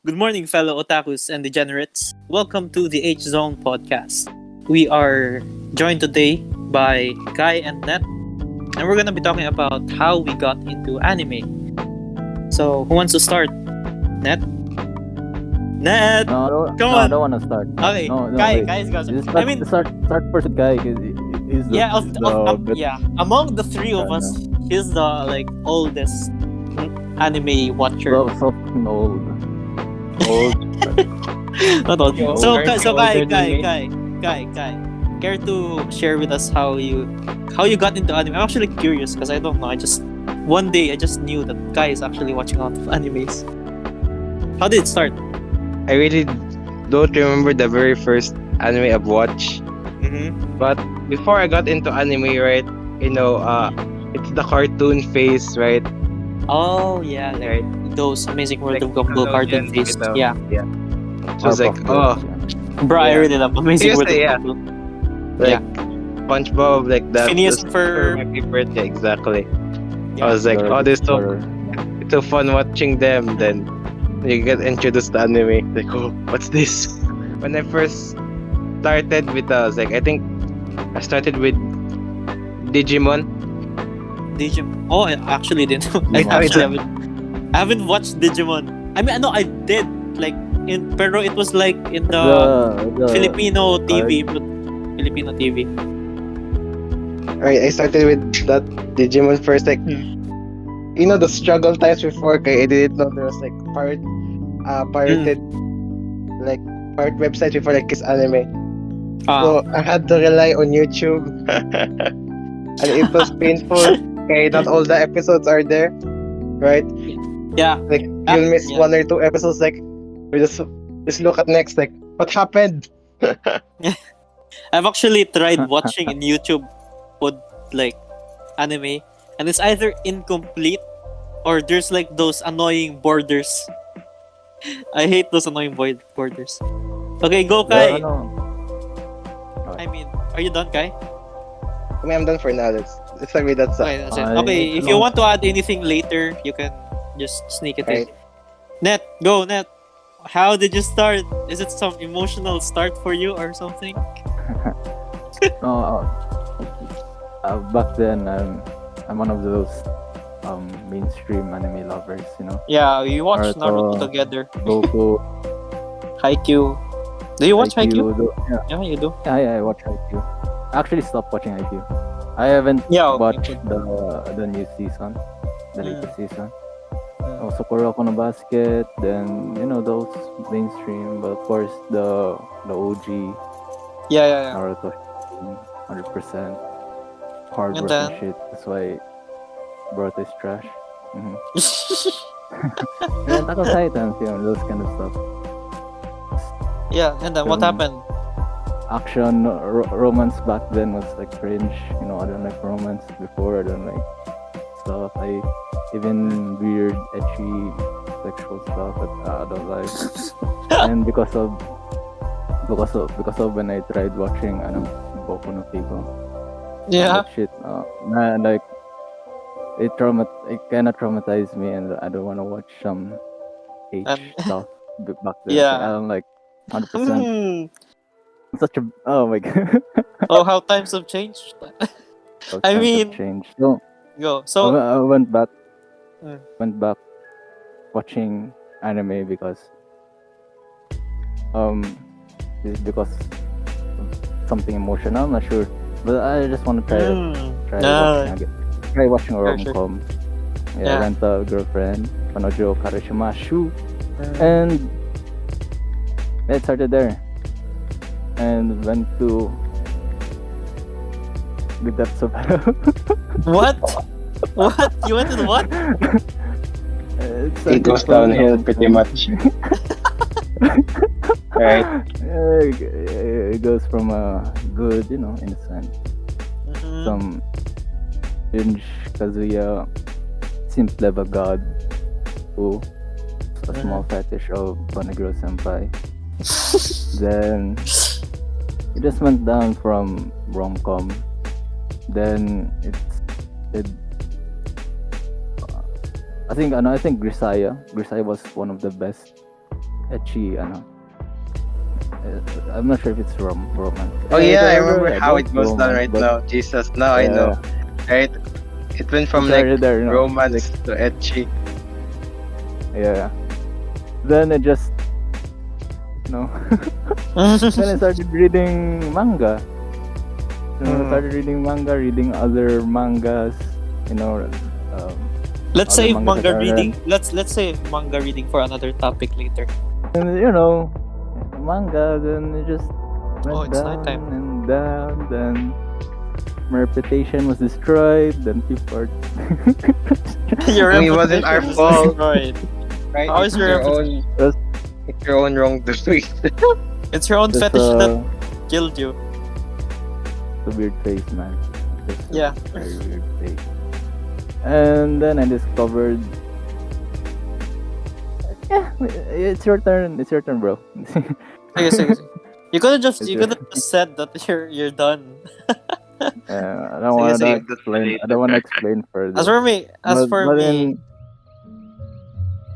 Good morning, fellow otakus and degenerates. Welcome to the H Zone podcast. We are joined today by Kai and Net, and we're gonna be talking about how we got into anime. So, who wants to start? Net? Net! Come I on! don't want to start. Okay, No, Kai, wait. Kai's got Just I mean, start first with Kai because he's yeah, the bit. yeah. Among the three of us, he's the oldest anime watcher. So fucking old. Old. Not old. You're So, older- so you're Kai, older than me. Kai, care to share with us how you got into anime? I'm actually curious because I don't know. One day I just knew that Kai is actually watching a lot of animes. How did it start? I really don't remember the very first anime I've watched. Mm-hmm. But before I got into anime, right, it's the cartoon phase, right? Oh yeah, Right. those Amazing World Like of Gumball cartoon Nickelodeon, phase. you know. Yeah, So it's like, bro, I Yeah. really love Amazing World of Seriously, yeah. Gumball. like SpongeBob, like that. Phineas those for- were my favorite. Yeah, exactly. Yeah. I was like, oh, this so Or- it's so fun watching them. Then you get introduced to anime. Like, oh, what's this? When I first started with, I think I started with Digimon. Digimon. Oh, I actually didn't. I haven't watched Digimon. I mean, no, I did pero it was like in the Filipino TV, but Filipino TV. Right, I started with that Digimon first, the struggle times before, kaya I didn't know there was pirated, pirate websites before kiss anime. So I had to rely on YouTube, and it was painful. Okay, not all the episodes are there, right? Yeah. Like you'll miss Yeah. one or two episodes. We just look at next. What happened? I've actually tried watching in YouTube with anime, and it's either incomplete or there's those annoying borders. I hate those annoying borders. Okay, go Kai. I mean, are you done, Kai? I mean, I'm done for now. Let's agree that's Okay, that's it. I- Okay, if you want to add anything later, you can just sneak it in. Right. Net, go Net. How did you start? Is it some emotional start for you or something? Back then, I'm one of those mainstream anime lovers. Yeah, we watched Naruto. Naruto together. Goku. Haikyuu. Do you watch Haikyuu? Yeah, Yeah, you do. I watch Haikyuu. I actually stopped watching Haikyuu. I haven't Yeah, okay, watched good. the new season, the latest season. Mm. Also, Kuroko no Basket, then those mainstream, but of course the OG Yeah. Naruto, 100% hard And work then- and shit. That's why Boruto is trash. Mm-hmm. And Attack on Titans, those kind of stuff. Yeah, and then what Um, happened? Action, romance back then was cringe. I don't like romance before. I don't like stuff. I even weird, edgy, sexual stuff that I don't like. And because of when I tried watching Boku no Pico, Yeah. that shit, man, it kind of traumatized me, and I don't want to watch some H And- stuff back then. Yeah. I don't like 100%. Hmm. Such a oh my god. Oh, how times have changed. How I times have mean- changed. So Go. So, I went back Mm. watching anime because it's because of something emotional. I'm not sure, but I just want to try watching a Sure, sure. rom-com. Yeah. Rent a girlfriend, Panojo Karishimashu, Mm. and it started there, and went to the depths of What? What? You went to the what? It goes downhill pretty much. Right. It goes from a good, innocent, Mhm. some binge Kazuya, simp level god, to a small fetish of Bonegro Senpai. Then it just went down from rom-com. Then it I think Grisaya was one of the best ecchi, I'm not sure if it's romance. Oh yeah, I it's remember already how it adult goes down romance, right but now. Jesus, now I know. Right? It went from it's like already there, romance like, to ecchi. yeah. Then I just, then I started reading manga. I started reading manga, reading other mangas, Let's other say mangas manga that are reading. Let's say manga reading for another topic later. and manga. Then it just went Oh, it's down nighttime. and down. Then my reputation was destroyed. Then people are Your I mean, it wasn't our reputation is fault. destroyed. Right? How It's is your your own. Just- It's your own wrongdoing. It's your own just fetish that killed you. a weird face, man. Just a Yeah. very weird face. And then I discovered. Yeah, it's your turn. It's your turn, bro. Sige. You could have just It's you your- could have just said that you're done. I don't want to sige, explain. I don't want to explain further. As for me, but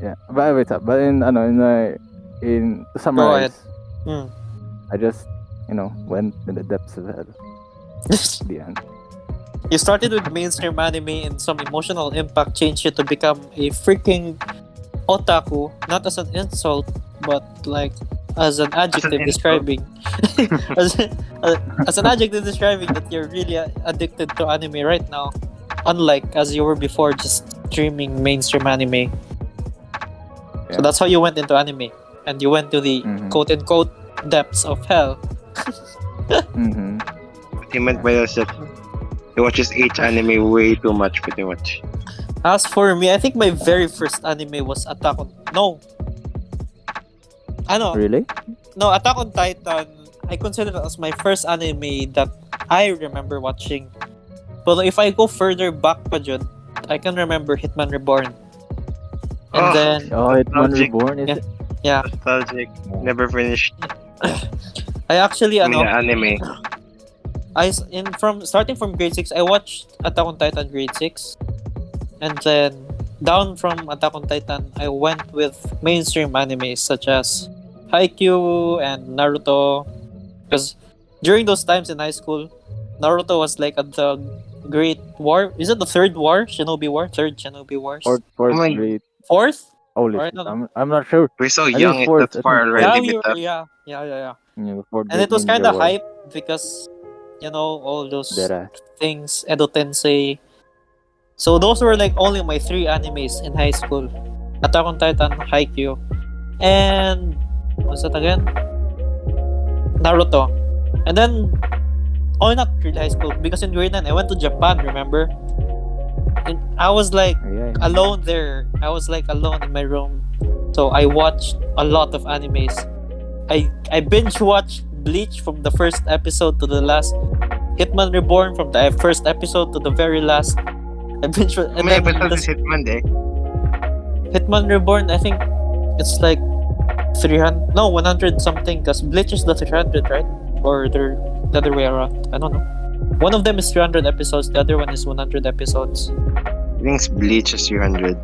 yeah, but wait up. But to summarize, Mm. I just went in the depths of hell. The end. You started with mainstream anime and some emotional impact changed you to become a freaking otaku, not as an insult, but like as an adjective insult. describing as, as an adjective describing that you're really addicted to anime right now, unlike as you were before just streaming mainstream anime. So Yeah. that's how you went into anime, and you went to the Mhm. quote unquote depths of hell. Mm-hmm. What he meant by that is that he watches H anime way too much, pretty much. As for me, I think my very first anime was Attack on... No. Really? No, Attack on Titan. I consider it as my first anime that I remember watching. But if I go further back pa dyan, I can remember Hitman Reborn. And Oh. then, Oh, Hitman Nostalgic. Reborn is Yeah. it? yeah, Nostalgic. Never finished. I actually, I mean, the anime. starting from grade 6, I watched Attack on Titan grade 6. And then, down from Attack on Titan, I went with mainstream animes such as Haikyuu and Naruto. Because during those times in high school, Naruto was like at the Great War. Is it the third war? Shinobi War? Third Shinobi Wars? Fourth Oh my- grade. Fourth? Holy Or I shit, don't know. I'm not sure. We're so I think young, it's fourth. that's far I think already. Yeah, with that. yeah. Yeah, the fourth And it was Great kind of Ninja War. hype because, all those Dera. things, Edo Tensei. So those were like only my 3 animes in high school. Attack on Titan, Haikyuu, and what's that again? Naruto. And then, not really high school, because in grade 9 I went to Japan, remember? And I was like Yeah. alone there. I was like alone in my room. So I watched a lot of animes. I binge watched Bleach from the first episode to the last. Hitman Reborn from the first episode to the very last. I binge How and many then episodes is Hitman, eh? Hitman Reborn, I think it's like 300, no, 100 something, because Bleach is the 300, right? Or the other way around. I don't know. One of them is 300 episodes, the other one is 100 episodes. I think it's Bleach is 300.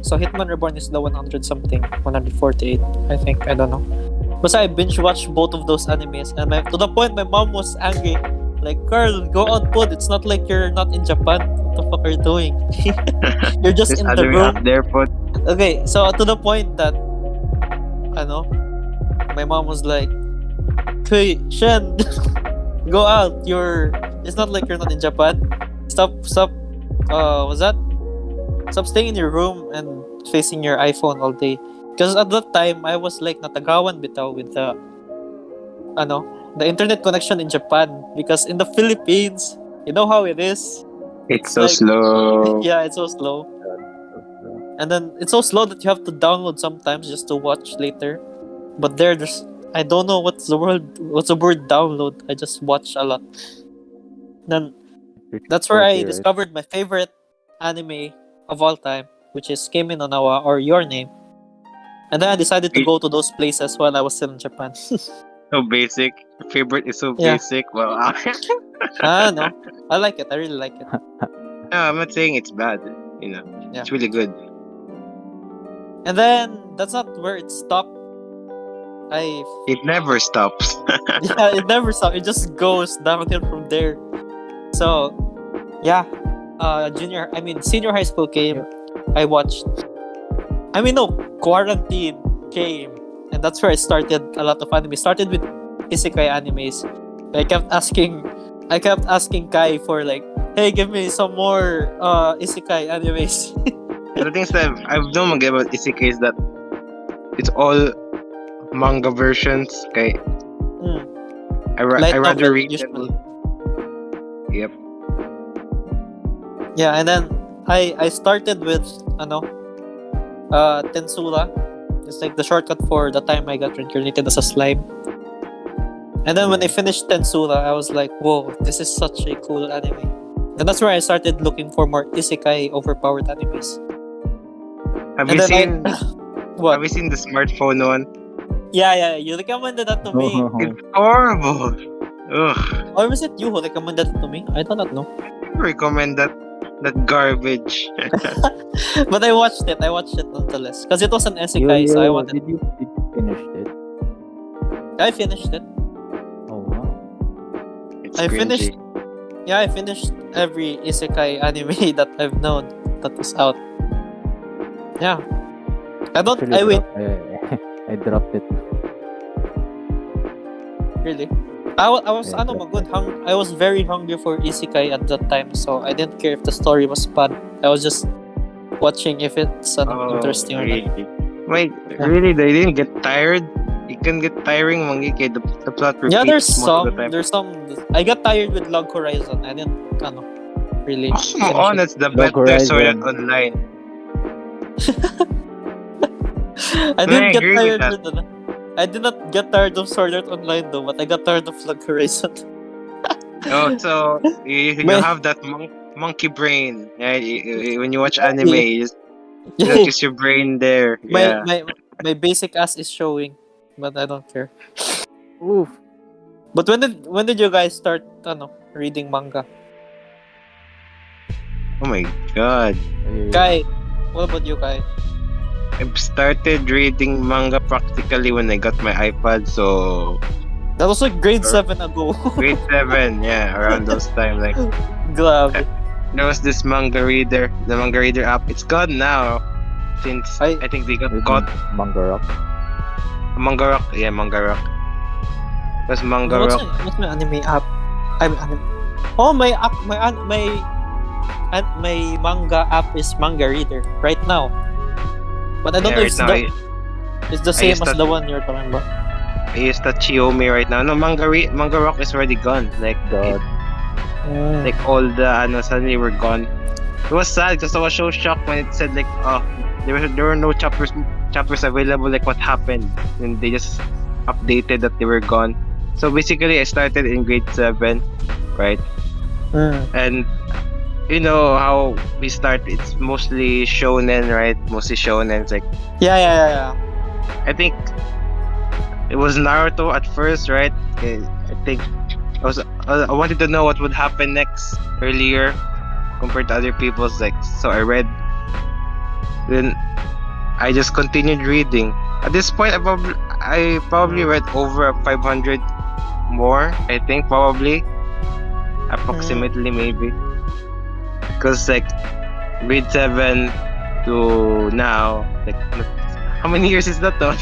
So Hitman Reborn is the 100 something, 148, I think. I don't know. But I binge watched both of those animes, and to the point my mom was angry. Like, Carl, go out, pod. It's not like you're not in Japan. What the fuck are you doing? You're just There's in the anime room. out there, but Okay, so to the point that, my mom was like, "Hey, Shen, go out. It's not like you're not in Japan. Stop. What's that? Stop staying in your room and facing your iPhone all day." Because at that time, I was like natagawan bitaw with the internet connection in Japan. Because in the Philippines, you know how it is. it's so like- slow. Yeah, it's so slow. And then it's so slow that you have to download sometimes just to watch later. But there's I don't know what's the word download. I just watch a lot. Then that's where I Okay, right. discovered my favorite anime of all time, which is Kimi no Nawa or Your Name. And then I decided to go to those places while I was still in Japan. So basic. Your favorite is so Yeah. basic. Well, No, I like it. I really like it. no, I'm not saying it's bad. Yeah. It's really good. And then that's not where it stopped. I It never stops. yeah, it never stops. It just goes downhill from there. So, yeah, senior high school came. I watched. No, quarantine came, and that's where I started a lot of anime. Started with isekai animes. I kept asking Kai for like, hey, give me some more isekai animes. The things that I've known about Isekai is that it's all manga versions. Okay, Mm. I Light rather novel, read usually. them. Yep. Yeah, and then I started with Tensura. It's like the shortcut for the time I got reincarnated as a slime. And then when I finished Tensura, I was like, whoa, this is such a cool anime. And that's where I started looking for more isekai overpowered animes. Have And you then seen? What? Have you seen the smartphone one? Yeah, you recommended that to me. It's horrible. Ugh. Or was it you who recommended it to me? I do not know. I recommend that garbage. But I watched it nonetheless. Because it was an isekai, so I wanted. Did you finish it? I finished it. Oh wow. It's I cringy. finished. Yeah, I finished every isekai anime that I've known that was out. Yeah. Actually, I wait, I dropped it. really. I was Yeah, I was very hungry for isekai at that time, so I didn't care if the story was bad. I was just watching if it's interesting or not. Really? Wait, really? They didn't get tired? It can get tiring, Mangike. The plot repeats Yeah, there's most some. of the time. There's some. I got tired with Log Horizon. I didn't, really. Oh, come finish on, it. that's the Log better Sword Art Horizon. Online. I didn't I get agree with tired with I did not get tired of Sword Art Online though, but I got tired of Log Horizon. Oh, so you May- have that monkey brain. Yeah, when you watch anime, you just use your brain there. Yeah. my basic ass is showing, but I don't care. Oof. But when did you guys start reading manga? Oh my god. Kai, what about you, Kai? I've started reading manga practically when I got my iPad, so That was like grade 7 ago. grade 7, yeah, around those time. Like Glad. there was this manga reader, the manga reader app. It's gone now since I- I think they got Reading caught. Manga Rock. Manga Rock, yeah, Manga Rock. Because Manga Rock. What's my anime app? Oh, my app, my manga app is Manga Reader right now. But I don't know if it's the same used as that- the one you're talking about. I use the Chiyomi right now. No, Manga Rock is already gone. Like God. like all the suddenly were gone. It was sad because I was so shocked when it said like there were no chapters available. Like what happened? And they just updated that they were gone. So basically, I started in grade 7, right? And you know how we start. It's mostly shonen, right? Mostly shonen. It's like Yeah. I think it was Naruto at first, right? I think I wanted to know what would happen next earlier compared to other people's, like, so I read. Then I just continued reading. At this point, I probably read over 500 more. I think probably approximately maybe because like grade 7 to now, like how many years is that though?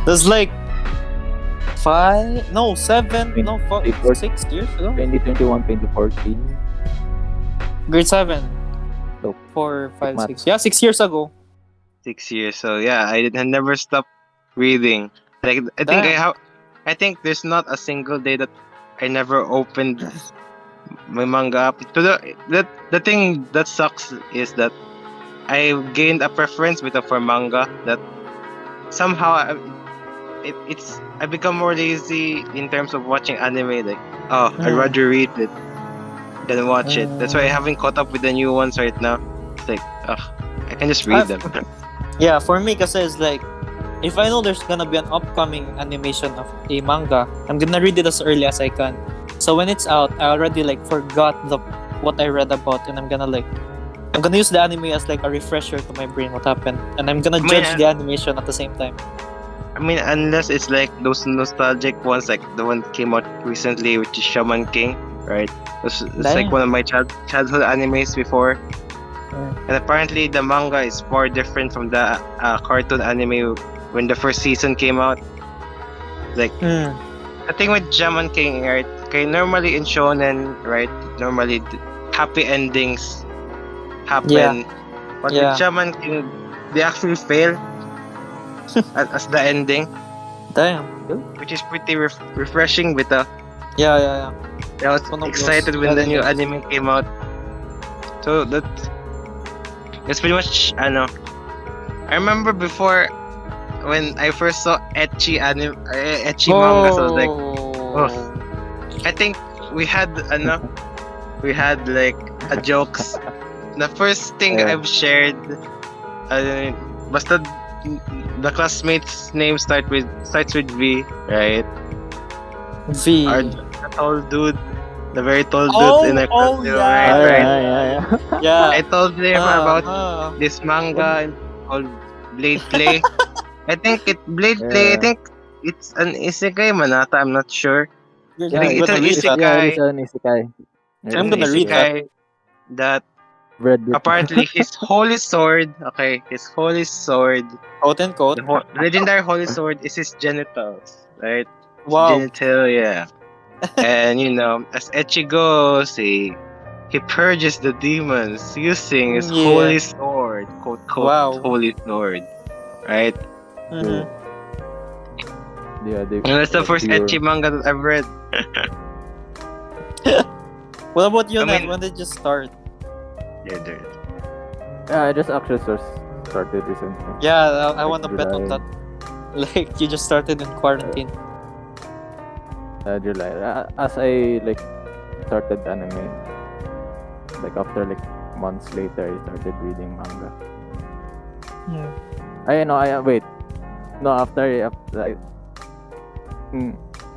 That's like 7, no, 6 years ago. 2021, 2014. Grade 7. So, 4, 5, math. 6. Yeah, 6 years ago. 6 years. So yeah, I never stopped reading. Like I think Damn. I think there's not a single day that I never opened my manga app. The thing that sucks is that I gained a preference for manga that somehow I become more lazy in terms of watching anime. Like I'd rather read it than watch it. That's why I haven't caught up with the new ones right now. It's like I can just read them. Yeah, for me, kasi it's like, if I know there's gonna be an upcoming animation of a manga, I'm gonna read it as early as I can. So when it's out, I already like forgot what I read about, and I'm gonna use the anime as like a refresher to my brain what happened, and I'm gonna judge the animation at the same time. I mean, unless it's like those nostalgic ones, like the one that came out recently, which is Shaman King, right? It's like Damn. one of my childhood animes before. And apparently, the manga is far different from the cartoon anime when the first season came out. Like, Mm. I think with Shaman King, right? Okay, normally in shonen, right? Normally, happy endings happen. But Yeah. with Shaman King, they actually fail as the ending, Damn. which is pretty refreshing. With the Yeah. I was One of those excited when the new endings. anime came out. So that's pretty much. I know. I remember before when I first saw ecchi mangas. I was like, I think we had like a jokes. The first thing Yeah. I've shared, basta the classmate's name starts with V, right? V. Or the tall dude, the very tall Oh, dude in the class, yeah. right? Yeah. Yeah. I told him about Ah. this manga called Blade Play. I think Blade Play. I Yeah. think it's an isekai manata. I'm not sure. You're I think I'm it's gonna an read that. Yeah, it isekai. is an isekai. It's I'm an gonna read that. isekai that Read it. apparently his holy sword. Okay, his holy sword. Quote and quote. The legendary holy sword is his genitals, right? His Wow. genitalia. And as Ecchi goes, he purges the demons using his Yeah. holy sword, quote quote Wow. holy sword, right? Mhm. Yeah, they, And that's the first pure- Ecchi manga that I've read. What about you, I Nat? mean- When did you start? Yeah, there. Yeah, I just actually started recently. Yeah, I Like want to bet on July. that. Like you just started in quarantine. July. As I like started anime, like after like months later, I started reading manga. Hmm. I wait. No, after I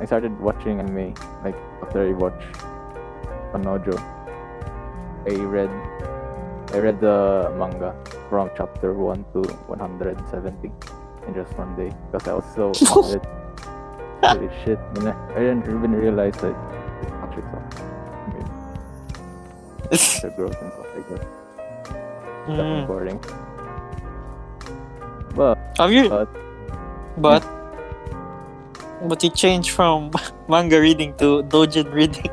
started watching anime. Like after I watched Panojo, I read the manga from chapter 1 to 170 in just one day because I was so excited. Holy shit, man. I didn't even realize that it's actually so. I mean, the growth and stuff like that. That's Mm. boring. But Have you? But- But you changed from manga reading to doujin reading.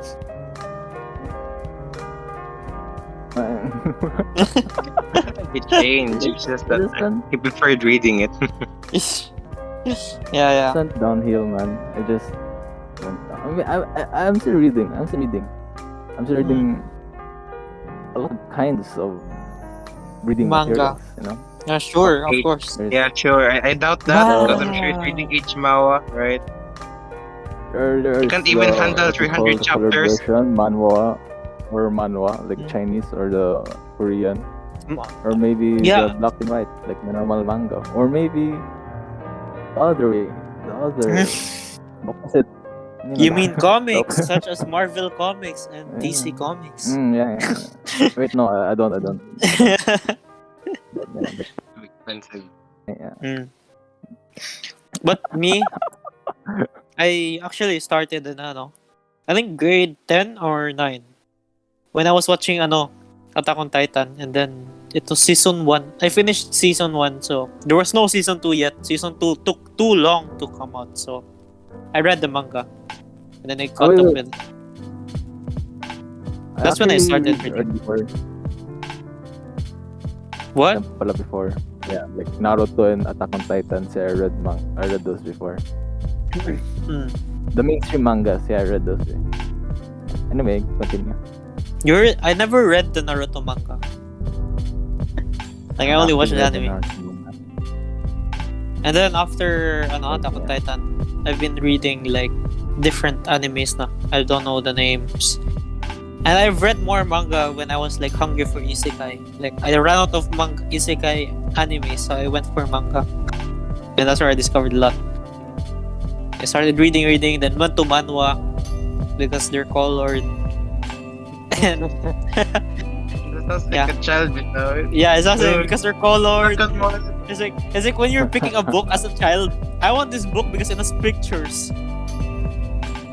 It changed. It's just that he preferred reading it. yeah. went downhill, man. I just went down. I mean, I'm still reading. I'm still reading a lot of kinds of reading Manga. materials, you know. Yeah, sure, of Okay. course. There's, Yeah, sure. I doubt that because I'm sure he's reading Ichimawa, right? there's You can't even the- handle what you 300 call the colored chapters. version, manhwa, like Mm. Chinese or the Korean, Mm. or maybe Yeah. the black and white, like the normal manga, or maybe the other way, the other opposite. You know. mean comics Nope. such as Marvel Comics and DC Yeah. Comics? Yeah. Wait, no, I don't. Expensive. Yeah. Mm. But me, I actually started in I think grade 10 or 9 when I was watching Attack on Titan, and then it was season 1. I finished season 1, so there was no season 2 yet. Season 2 took too long to come out, so I read the manga and then I caught wait, up wait. with. That's when I started read before. What? Yan pala before. Yeah, like Naruto and Attack on Titan. I read those before. Mm. The mainstream mangas, I read those. Anyway, continue. I never read the Naruto manga. Like I only watched the Actually, anime. Naruto manga. And then after Attack on Titan, I've been reading like different animes na. I don't know the names. And I've read more manga when I was like hungry for isekai. Like I ran out of isekai anime, so I went for manga. And that's where I discovered a lot. I started reading, then went to manhwa because they're colored. And That sounds like Yeah. a child, yeah, it's also Yeah. because they're colored. It's like when you're picking a book as a child. I want this book because it has pictures.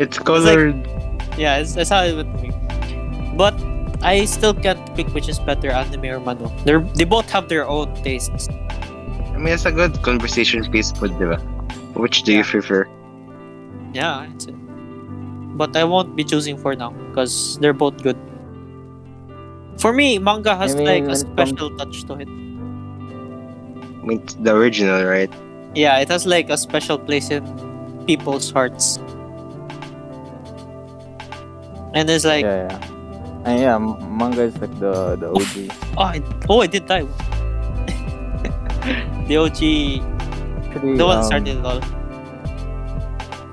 It's colored. Yeah, that's how it would be. But I still can't pick which is better, anime or manhwa. They both have their own tastes. I mean, it's a good conversation piece, but diba? Which do you prefer? Yeah, it's it. But I won't be choosing for now because they're both good. For me, manga has I mean, like a when it special touch to it. I mean, it's the original, right? Yeah, it has like a special place in people's hearts. And it's like, Yeah, yeah. And yeah, manga is like the OG. I did die. The OG, Actually, the one that started it all.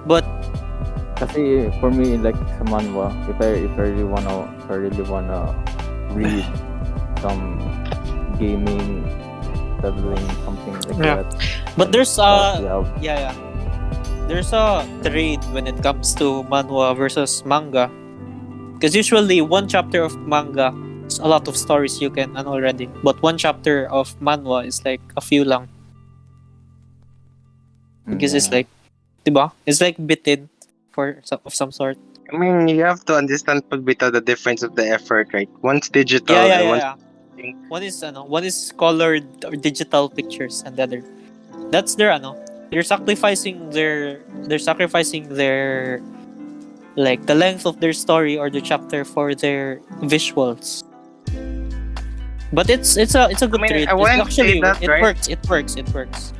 But kasi for me, like sa manhwa, if I really wanna read some gaming, traveling, something like Yeah. that. But there's yeah, yeah. There's a trade when it comes to manhwa versus manga. Because usually one chapter of manga is a lot of stories you can already. But one chapter of manhwa is like a few lang. Because it's like, diba? It's like bitten of some sort. I mean, you have to understand pagbitaw the difference of the effort, right? One's digital Yeah. and one's One is colored or digital pictures, and the other. That's their They're sacrificing their like the length of their story or the chapter for their visuals. But it's a good I mean, trade. I wouldn't say that, it right? works. It works.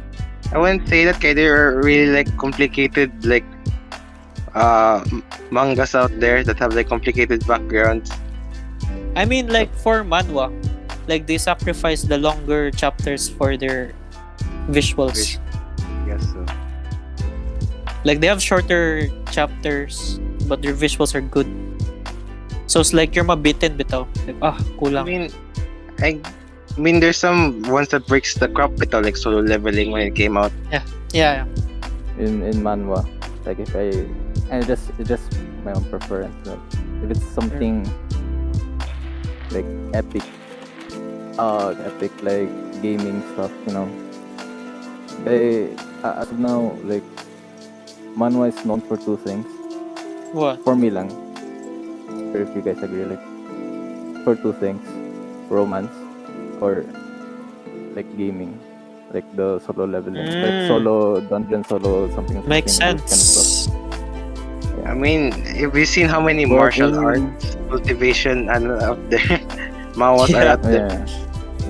I wouldn't say that kaya there are really like complicated like mangas out there that have like complicated backgrounds. I mean, like for manhwa, like they sacrifice the longer chapters for their visuals. Yes, so. Like they have shorter chapters, but their visuals are good. So it's like you're mabitin bitaw. Like kulang. I mean, there's some ones that breaks the crop bitaw, like Solo Leveling when it came out. Yeah. in manhwa, like if it's just my own preference. Like if it's something like epic like gaming stuff, as of now, like manhwa is known for two things. What? For me lang, sure if you guys agree, like for two things: romance or like gaming, like the solo leveling, like solo dungeon, solo something. Makes those kind of sense. stuff. I mean, have you seen how many But martial in- arts cultivation out there? Mawas are out there.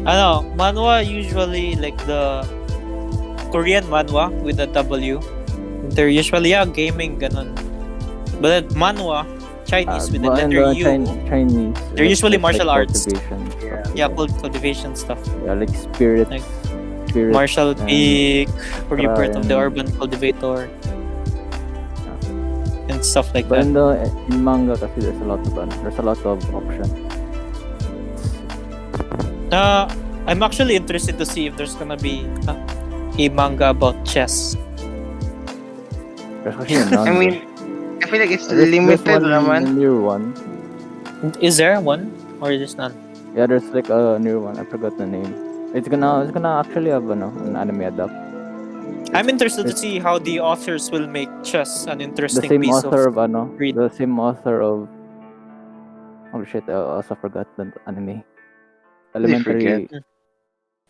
Yeah, Manhwa usually like the Korean manhwa with a W. They're usually gaming ganon. But manhwa, Chinese with the but in letter the U. Chinese, They're like, usually it's martial like arts. cultivation Yeah. stuff, Yeah, cultivation stuff. yeah, like spirits, Like, spirits Martial and- peak, rebirth of the and- urban cultivator, and stuff like But that. in manga, kasi there's a lot of options. I'm actually interested to see if there's gonna be a manga about chess. There's actually none. I mean, I feel like it's There's limited, one naman. new one. Is there one or is none? Yeah, there's like a new one. I forgot the name. It's gonna actually have an anime adapt. I'm interested to see how the authors will make chess an The interesting same piece author of. of read. the same author of. Oh shit! I also forgot the anime. Elementary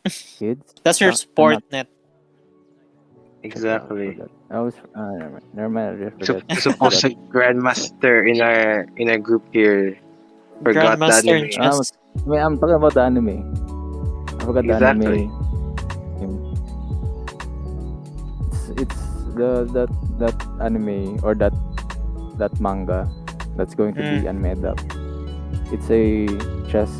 kids. That's your Ah, sport net. Exactly. I was never mind. I just forgot. Supposed grandmaster in our group here forgot that Grandmaster in anime. chess. I'm talking about the anime. I forgot Exactly. the anime. It's that anime or that manga that's going to be anime adapt. It's a chess.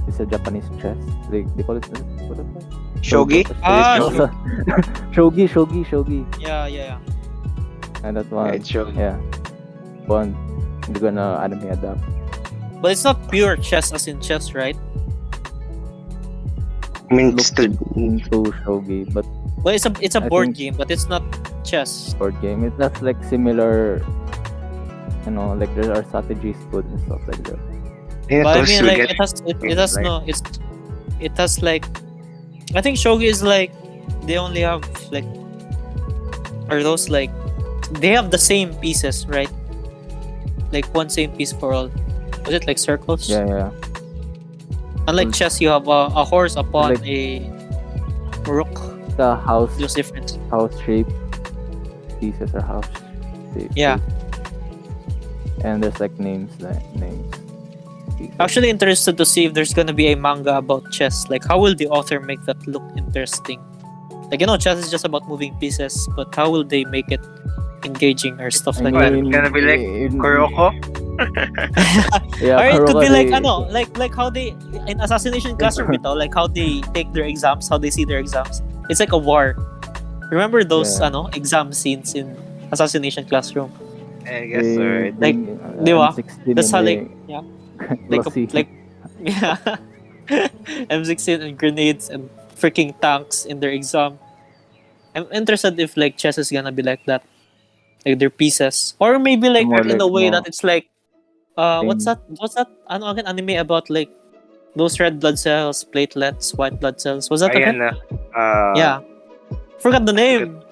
It's a Japanese chess. They call it what is it? Shogi? Ah, Shogi. Yeah. And that Yeah, one. it's Shogi. Yeah. One. They're gonna anime adapt. But it's not pure chess as in chess, right? I mean, Look it's the into Shogi, but Well, it's a I board think- game, but it's not chess. board game. It has like similar. Like there are strategies put and stuff like that. But I those mean, two like get- it has right? no. It has like, I think shogi is like they only have like are those like they have the same pieces, right? Like one same piece for all. Was it like circles? Yeah. Unlike chess, you have a horse, a pawn, Like- a rook. The house Those different. shape pieces or house shape. Yeah. And there's like names. Pieces. Actually interested to see if there's gonna be a manga about chess. Like, how will the author make that look interesting? Like, chess is just about moving pieces, but how will they make it engaging or stuff like Well, that? it's gonna be like in- Kuroko? Yeah, Or it could be like, Kuroko, like how they in Assassination Classroom, like how they take their exams, how they see their exams. It's like a war. Remember those Yeah. exam scenes in Assassination Classroom? I guess so, right? Like, di ba? M16 That's how and like like glossy. yeah, M16 and grenades and freaking tanks in their exam. I'm interested if like chess is gonna be like that, like their pieces, or maybe like More in like a way more that it's like, what's thing. that? What's that? Again, anime about like those red blood cells, platelets, white blood cells. Was that Ayan again? na. Yeah, forgot the name.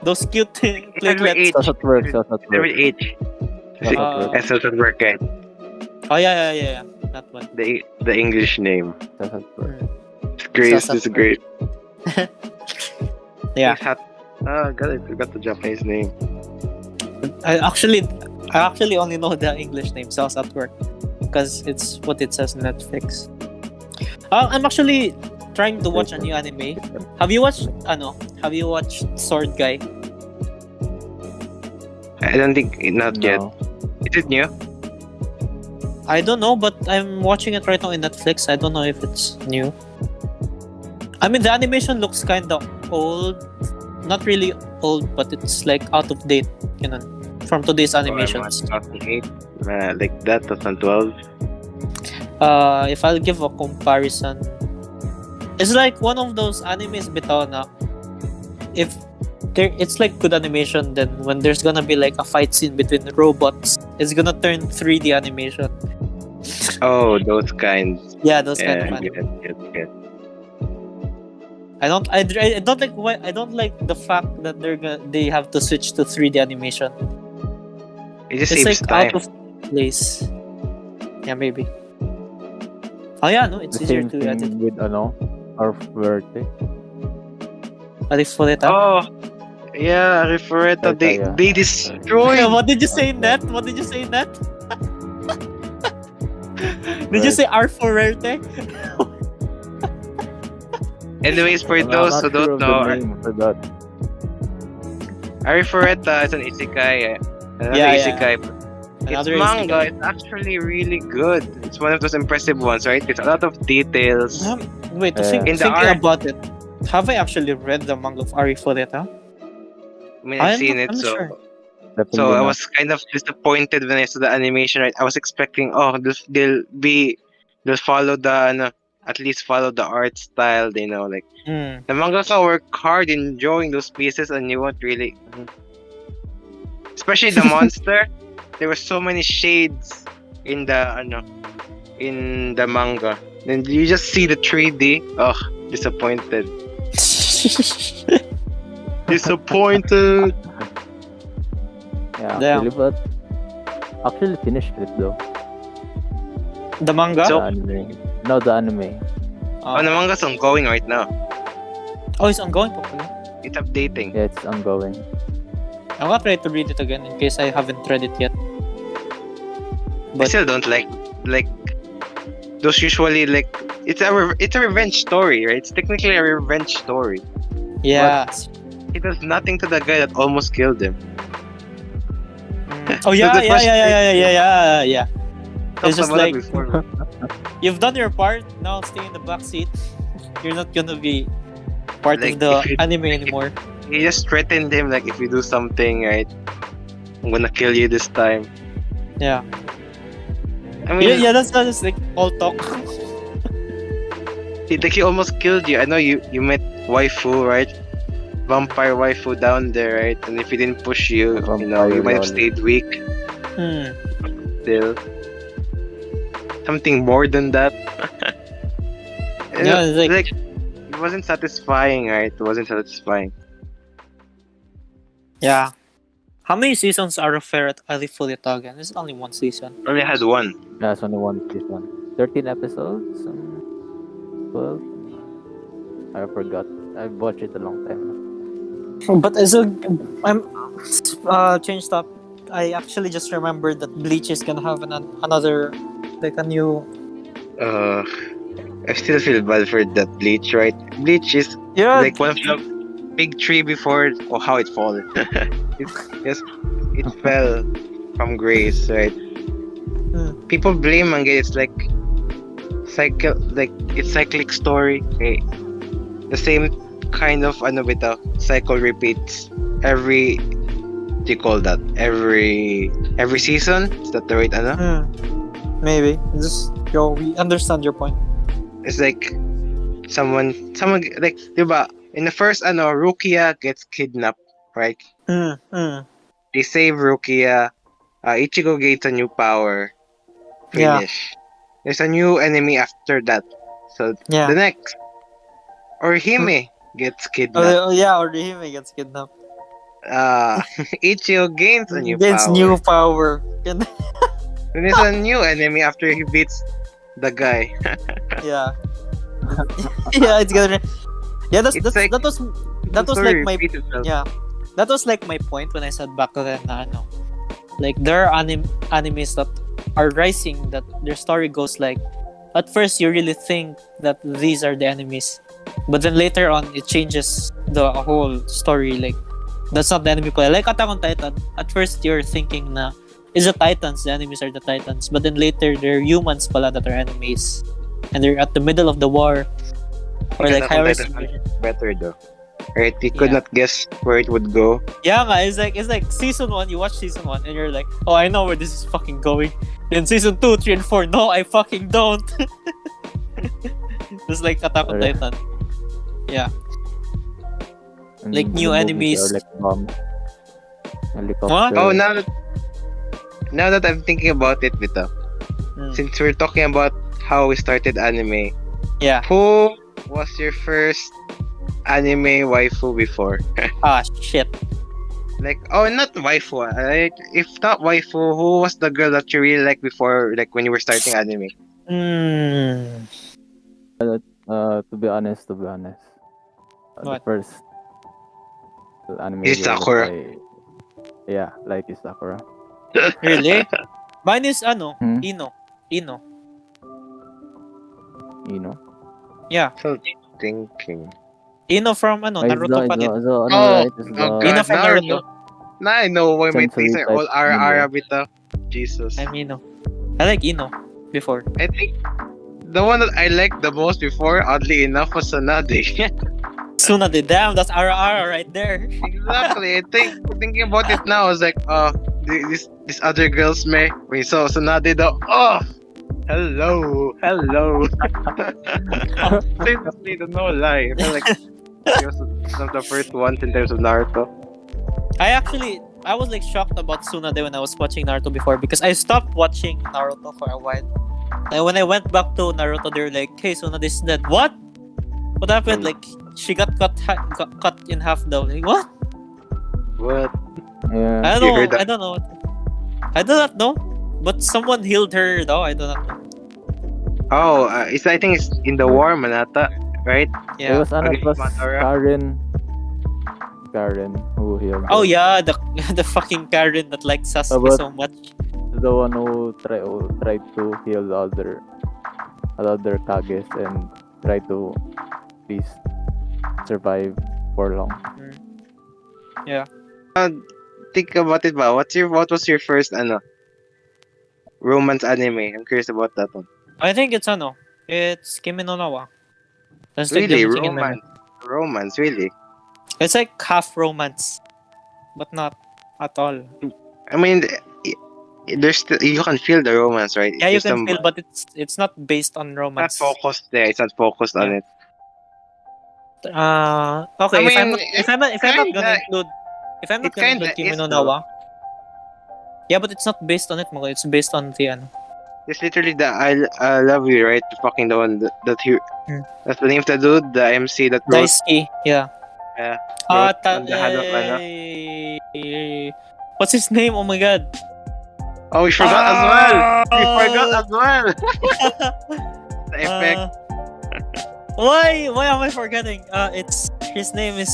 Those cute platelets. H. That's at work. That's at There work. is H. That's Uh, at work. That's not work, right? Oh yeah. That one. The English name. That's at work. It's great. Sasakura. It's great. Yeah. It's hot. God, I forgot the Japanese name. I actually only know the English name, Cells at Work, because it's what it says on Netflix. I'm actually trying to watch a new anime. Have you watched Sword Guy? I don't think not yet. No. Is it new? I don't know, but I'm watching it right now in Netflix. I don't know if it's new. I mean, the animation looks kind of old. Not really old, but it's like out of date, from today's animations. 2008. Like that, 2012. If I'll give a comparison, it's like one of those animes bitaw na if it's like good animation, then when there's gonna be like a fight scene between robots, it's gonna turn 3D animation. Oh, those kinds. Yeah, those kind Yeah, of anime. good. I don't like the fact that they have to switch to 3D animation. It just It's saves like time. out of place. Yeah, maybe. Oh yeah, no, it's The easier same to edit. thing with Arf Verte. But if for it, Oh, yeah, Refereta. Yeah. They destroyed. what did you say, Net? What did you say, Net? Did you say Arforerte? Anyways, for I'm those not who sure don't of the know, name for that. Refereta is an isekai. Another Yeah, yeah. isekai. Another Its manga isekai. is actually really good. It's one of those impressive ones, right? It's a lot of details. Wait, In the thinking art- about it, have I actually read the manga of Arifureta? I mean, I've seen it, I'm so sure. Definitely I not. was kind of disappointed when I saw the animation. Right, I was expecting, they'll follow at least follow the art style. They know, like Hmm. the mangaka work hard in drawing those pieces, and you won't really, especially the monster. There were so many shades in the manga. Then you just see the 3D. Ugh, disappointed. Disappointed. Yeah, Damn. actually, but actually finished it though. The manga? So- The anime. No, the anime. Oh, the manga's ongoing right now. It's ongoing pa pala. It's updating. Yeah, it's ongoing. I'm gonna try to read it again in case I haven't read it yet. I But still don't like those usually like it's a revenge story, right? It's technically a revenge story. yeah. It does nothing to the guy that almost killed him. Oh yeah, That's the first yeah. Talked It's just about that like before. you've done your part. Now stay in the back seat. You're not gonna be part Like, of the if you- anime anymore. He just threatened him like if you do something right, I'm gonna kill you this time. Yeah. I mean, That's like all talk. he almost killed you. I know you met waifu, right? Vampire waifu down there, right? And if he didn't push you, you might have Vampire stayed weak. Hmm. Still, something more than that. Yeah, it's like- it wasn't satisfying, right? It wasn't satisfying. Yeah. How many seasons are Ferret Ali Fully Tagen? It's only one season. Only had one. Yeah, it's only one season. 13 episodes? 12? I forgot. I've watched it a long time now. But as a, I'm changed up. I actually just remembered that Bleach is gonna have another, like a new. I still feel bad for that Bleach, right? Bleach is Yeah. like one of the big tree before how it falls. it yes, it fell from grace, right? People blame manga. It's like it's cyclic story. Okay, the same kind of cycle repeats every. Do you call that every season? Is that the right Maybe. Just we understand your point. It's like someone like diba in the first Rukia gets kidnapped, right? They save Rukia. Ichigo gains a new power. Yeah. Finish. There's a new enemy after that. So Yeah. the next Orihime gets kidnapped. Or Hime gets kidnapped. Ichigo gains a new Gets power. new power. Then there's a new enemy after he beats the guy. Yeah. Yeah, it's gonna. Yeah, It's like- that was Story like my repeats itself. yeah. That was like my point when I said back then na like there are animes that are rising that their story goes like at first you really think that these are the enemies, but then later on it changes the whole story. Like that's not the enemy pala. Like Attack on Titan. At first you're thinking na is the Titans, the enemies are the Titans, but then later they're humans pala that are enemies, and they're at the middle of the war. Or like Attack on high Titan is better though. Right? You could Yeah. not guess where it would go. Yeah, nga, it's like season 1, you watch season 1 and you're like, oh, I know where this is fucking going. Then season 2, 3, and 4, no, I fucking don't. It's like Attack on Alright. Titan. Yeah. And Like the new movies enemies. are like bombs. Helicopter. What? Oh, now that I'm thinking about it, Vito, Mm. since we're talking about how we started anime, Yeah. who was your first anime waifu before? Ah, shit. Like, oh, not waifu. Like, if not waifu, who was the girl that you really liked before, like when you were starting anime? Mm. To be honest, the What? first anime Is girl Sakura. yeah, like is Sakura. Really? Mine is Hmm? Ino. You know? Yeah. So thinking. Ino from Naruto pa din. Ano, Oh, right? Is oh the Ino God, from Naruto. Naruto. Now I know why my Sensory things are all type RR ninja. Vito. Jesus. I'm Ino. I like Ino before. I think the one that I liked the most before, oddly enough, was Tsunade. Tsunade, damn, that's RR right there. Exactly. I think thinking about it now, I was like, this other girls, me. When you saw Tsunade, though, hello. Seriously, no lie. I feel like he was one of the first ones in terms of Naruto. I was like shocked about Tsunade when I was watching Naruto before because I stopped watching Naruto for a while. And when I went back to Naruto, they were like, "Hey, Tsunade is dead." What? What happened? Like she got cut in half though. Like what? What? Yeah. I You don't heard know. that? I don't know. I do not know. But someone healed her though. I do not know. Oh, I think it's in the war, Manata, right? It Yeah. was Okay, it was Madara. Karen who healed Oh her. yeah, the fucking Karen that likes Sasuke About- so much. The one who tried to heal the other Kages and tried to at least survive for long. Think about it, ba? What was your first romance anime? I'm curious about that one. I think it's Kimi no Na wa. That's like Really, the only thing in my mind. romance, really. It's like half romance, but not at all. I mean, there's still, you can feel the romance, right? Yeah, you It's can just feel, but it's not based on not romance. focused there. It's not focused on Yeah. it. Okay. I if I'm mean, not, if I'm not gonna kinda- include, if I'm not it gonna kinda include Kimi is, no though. Na wa, yeah, but it's not based on it, Mga. It's based on the It's literally the I love you, right? The fucking the one that he. Hmm. That's the name of the dude, the MC that wrote. Daisuke. Yeah. Yeah, wrote on the hand of eh, What's his name? Oh my god. Oh, we forgot as well. We forgot as well. The effect. Why am I forgetting? It's his name is.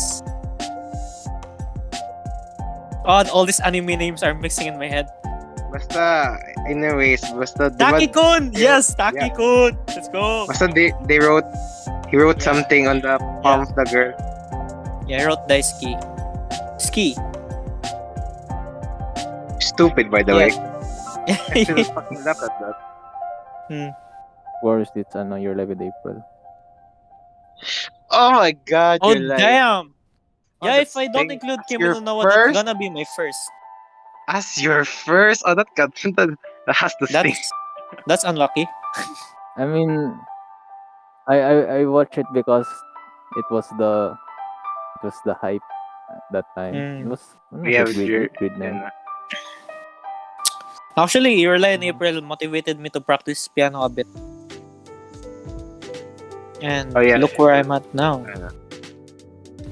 Oh, all these anime names are mixing in my head. Basta, anyways, basta, diba, Taki-kun! Yes, Taki-kun! Let's go! basta he wrote something on the palm of the girl. Yeah, I wrote Daisuke. Ski. Stupid, by the way. Yeah. I still fucking laugh at that. Of course, it's Your Life with April. Oh my god, Oh, you're like, damn! Oh, Yeah, if that's I don't big. include That's Kimi your no Na wa, that's first? gonna be my first. as your first. Oh, that has to sting. That's unlucky. I mean, I watched it because it was the hype at that time. Mm. It was We have your. grade 9. Actually, Your Lie in April motivated me to practice piano a bit. And Oh, yeah. look where I'm at now. Yeah.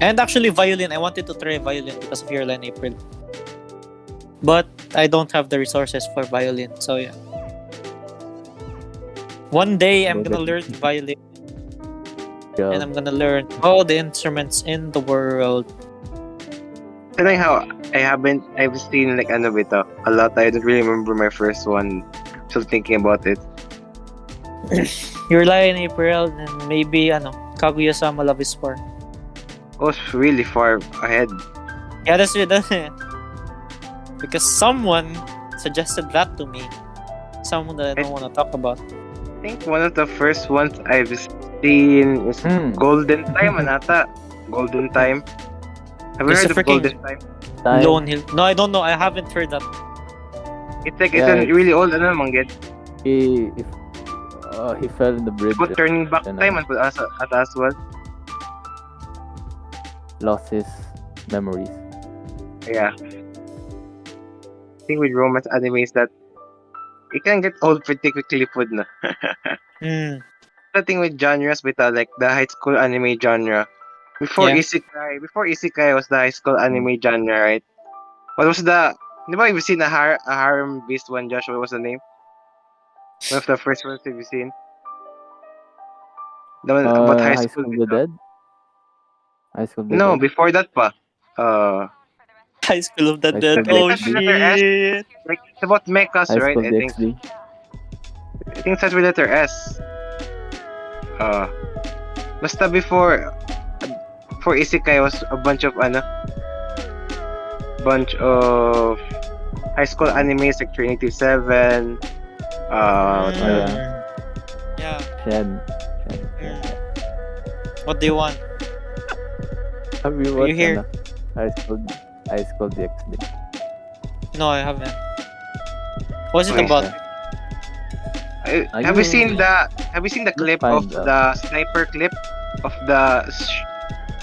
And actually, violin. I wanted to try violin because of Your Lie in April. But I don't have the resources for violin, so yeah. One day, I'm gonna learn violin. Yeah. And I'm gonna learn all the instruments in the world. Telling how I've seen like ano bito, a lot. I don't really remember my first one. Still thinking about it. Your Lie in April, and maybe Kaguya-sama Love is War. I was really far ahead. Yeah, that's it. Because someone suggested that to me. Someone that I don't want to talk about. I think one of the first ones I've seen is Golden Time, anata. Golden Time. Have you It's heard a of Golden Time? Lone Hill. No, I don't know. I haven't heard that. It's like Yeah, it's a really old ano manggit. He fell in the bridge, But turning back Ano. time at as well. lost his memories. Yeah. I think with romance animes that it can get old pretty quickly food na. Hmm. The thing with genres like the high school anime genre. Before Yeah. Isekai was the high school anime genre, right? What was the Di ba you've seen a harem based one, Josh? What was the name? One of the first ones have you seen? The one about high school. of the Dead. High School of the No, Dead. before that pa. High School of the High Dead. School Oh of the shit. Like it's about mechas, High right? School I think DxD. it starts with letter S. Basta before Isekai was a bunch of high school animes like Trinity 7. Yeah. Shen. Mm. What do you want? Have you you watched here? High School DxD? No, I haven't. What's it Okay. about? Have you seen the clip of find out. the sniper clip of the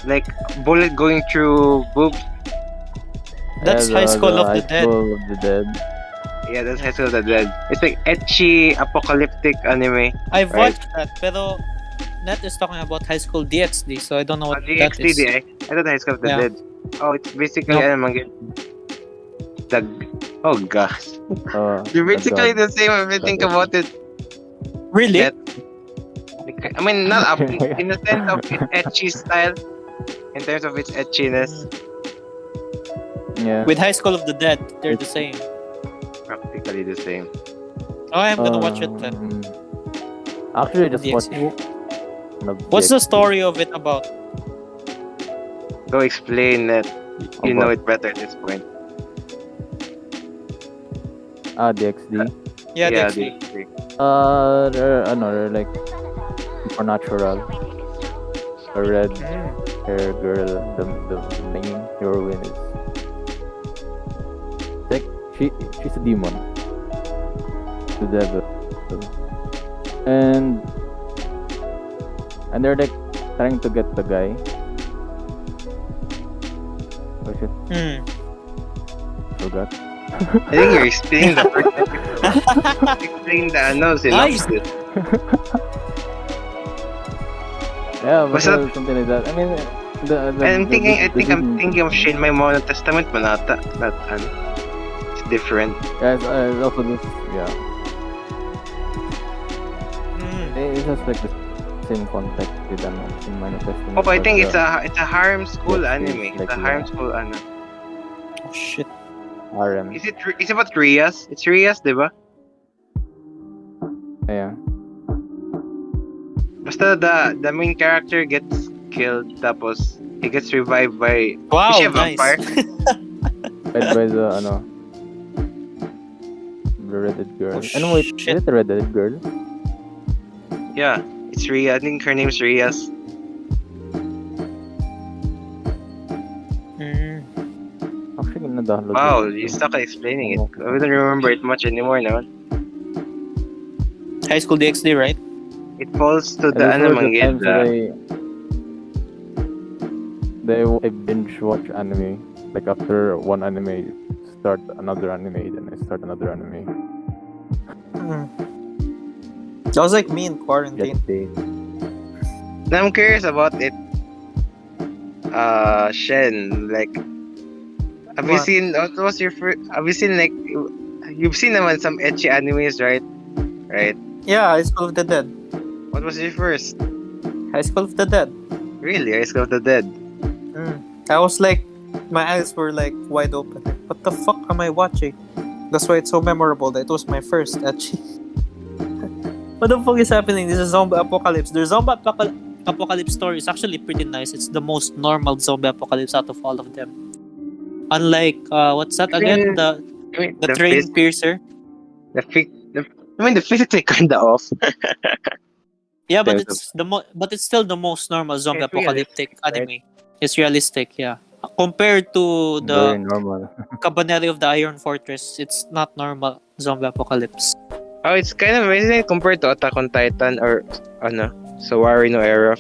like bullet going through boobs? That's High School of the Dead. High School of the Dead. Yeah, that's High School of the Dead. It's like ecchi apocalyptic anime. I've Right. watched that, pero Net is talking about High School DxD, so I don't know what that DxD, is. I thought High School of the Yeah. Dead. Oh, it's basically No. oh gosh. They're basically the same if you think about it. Really? Net. I mean, not up in the sense of its ecchi style, in terms of its etchiness, Yeah. With High School of the Dead, they're the same. practically the same. Oh, I'm gonna watch it then. Actually, I just watched DxD. it. What's the story of it about? Go explain it. You know About- it better at this point. DxD. Yeah, yeah, DxD. They're like supernatural. A red hair girl, the main heroine is like she's a demon. The devil. And they're like trying to get the guy. Oh shit, Hmm. forgot. I think you're explaining the first episode. Explain the Nice. synopsis. Yeah, but What's that? something like that. I mean, I'm thinking of Shin My Mono Testament Manata. It's different. Yeah, it's also this. Yeah, it's just like the same context with in Minor Testament. Oh, I think but, it's a harem school yes, anime. it's It's like, a harem yeah. school anime. Oh shit. RM. It's about Rias. It's Rias, diba? Yeah. Basta the main character gets killed, tapos he gets revived by. Wow, Is she a nice. vampire? Led by the the redheaded girl. Oh, And wait, shit. is it the redheaded girl? Yeah, it's Ria. I think her name's Rias. Mm. Actually, na-download. Wow, ko. you stuck at explaining it. I don't remember it much anymore now. High School DxD, right? It falls to And the those were the anime. times that I binge watch anime. Like after one anime, start another anime, then I start another anime. That was like me in quarantine. Get day. Now I'm curious about it. Shen, like, have you What? seen? What was your first? Have you seen like? You've seen naman some ecchi animes, right? Right. Yeah, High School of the Dead. What was your first? High School of the Dead. Really, High School of the Dead. I was like, my eyes were like wide open. Like, what the fuck am I watching? That's why it's so memorable that it was my first ecchi. What the fuck is happening? This is zombie apocalypse. Their zombie apocalypse story is actually pretty nice. It's the most normal zombie apocalypse out of all of them. Unlike what's that again? The I mean, the train piercer. the physics are kinda off. Yeah, but There's it's still the most normal zombie It's apocalyptic realistic, right? anime. It's realistic, yeah. Compared to Very the normal. Cabaneri of the Iron Fortress, it's not normal zombie apocalypse. Oh, it's kind of amazing compared to Attack on Titan or Sawari no Era.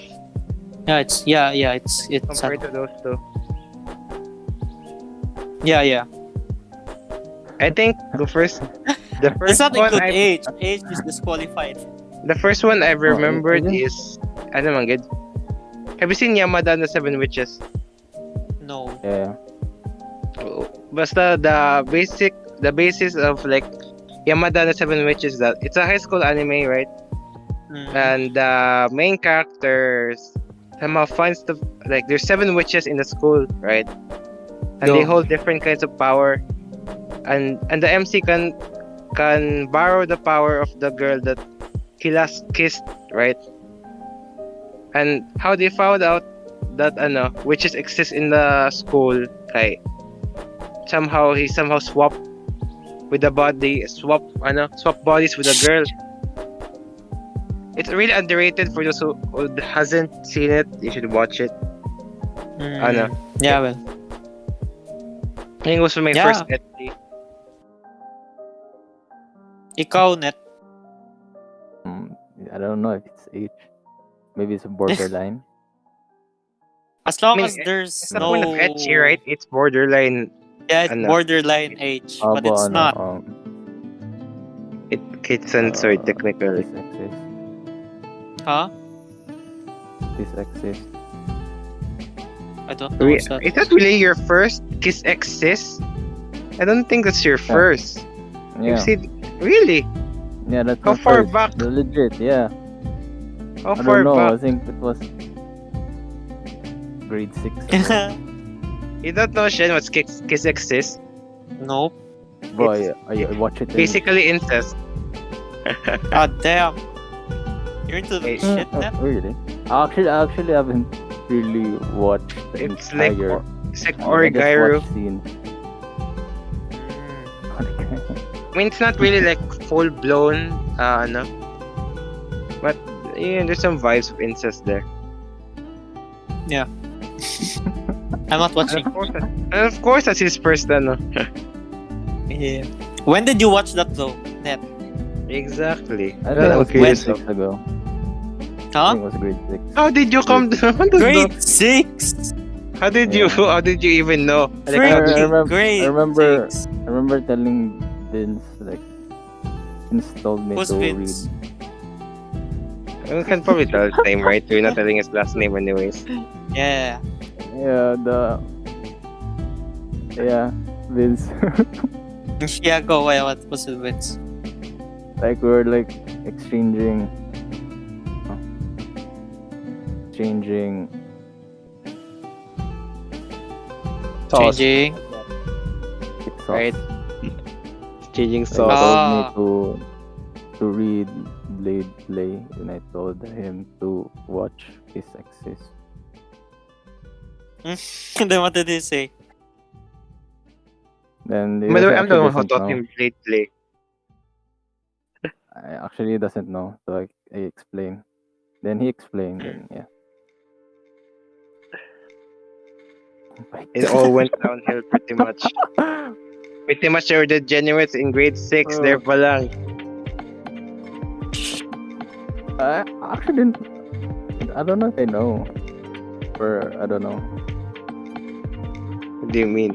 Yeah, it's Compared to those two, yeah. I think the first It's not one include I age. Age is disqualified. the first one I've remembered is it? is ano man good. Have you seen Yamada and the Seven Witches? No. Yeah. Basta the basis of like Yamada and the Seven Witches, that it's a high school anime, right? And the main characters somehow finds the like there's 7 witches in the school, right? And they Yo. hold different kinds of power, and the MC can borrow the power of the girl that he last kissed, right? And how they found out that witches exist in the school, like somehow he swapped with the body, swap bodies with a girl. It's really underrated for those who hasn't seen it. You should watch it. Ano? Yeah, well. I think it was my Yeah. first etsy. Ikaw, Net. I don't know if it's age. Maybe it's a borderline. As long I mean, as there's It's the no... point of etsy, right? It's borderline. Yeah, it's Ano? borderline age. How But it's about, not. It's censored technically. This exists. Huh? This exists. I don't know what's that. Is that really your first Kiss Exist? I don't think that's your first. Yeah. You've seen really? Yeah, that's How my far first. back? Legit, yeah. How I far don't know. I back? think it was grade 6. You don't know, Shen, what's Kiss Exist? Nope. Bro, I watch it. Basically incest. Ah, damn. You're into the Hey. shit, Net? Really? I actually haven't really watched the It's like entire. it's like I just Origairu. watched scenes. I mean, it's not really like full blown, but there's some vibes of incest there. I'm not And watching. of course, that's his first, Yeah. When did you watch that though, Net? Exactly. I think Well, it I'm was curious. grade 6 ago. I Huh? think it was grade 6. How did you come to? Grade 6? How did you? Yeah. How did you even know? Like, Freaking how did- remember- grade I remember- 6. I remember telling Vince, like, Vince told me Who's to Vince? You can probably tell his name, right? You're not telling his last name, anyways. Yeah. Vince. Yeah, go. What was it, Vince? Like we're like exchanging changing Sauce. Changing. sauce. Right. Changing Like, he sauce. told me Ah. to read Blade Play, and I told him to watch Kiss Exist. And then what did he say? Then he By the way, doesn't- I'm the actually one who doesn't taught know. him Blade Play. Actually doesn't know, so I explained. Then he explained, and yeah. It all went downhill pretty much. Pretty much they were degenerates in grade 6. There pa lang. I actually didn't. I don't know if I know, or I don't know. What do you mean?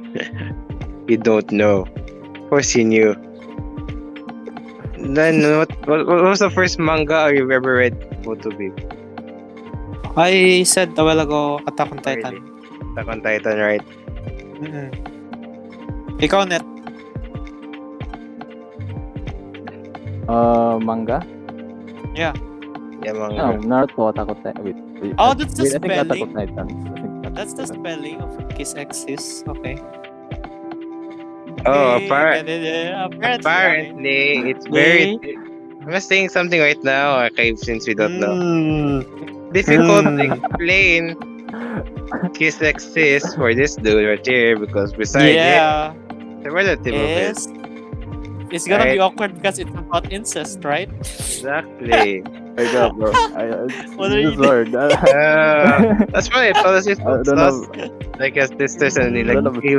You don't know. Of course you knew. Then what was the first manga you've ever read? What to be? I said a while ago, Attack on Really? Titan. Attack on Titan, right? Mm-mm. Ikaw, Net. Manga? Yeah, No, manga. Naruto, Attack on Titan. Wait. Oh, that's the I think Attack spelling? on Titans. I think That's the spelling of Kiss Exist. Okay. Oh, Okay, get it, yeah. apparently, it's very. I'm just saying something right now, okay, since we don't know. Difficult to explain Kiss exists for this dude right here because besides Yeah. it, the relative of it. Yes. It's gonna be Right. awkward because it's about incest, right? Exactly. my God, bro. What are you It's hard. That's why I told us I don't know. like his sisters and he, like Don't know. he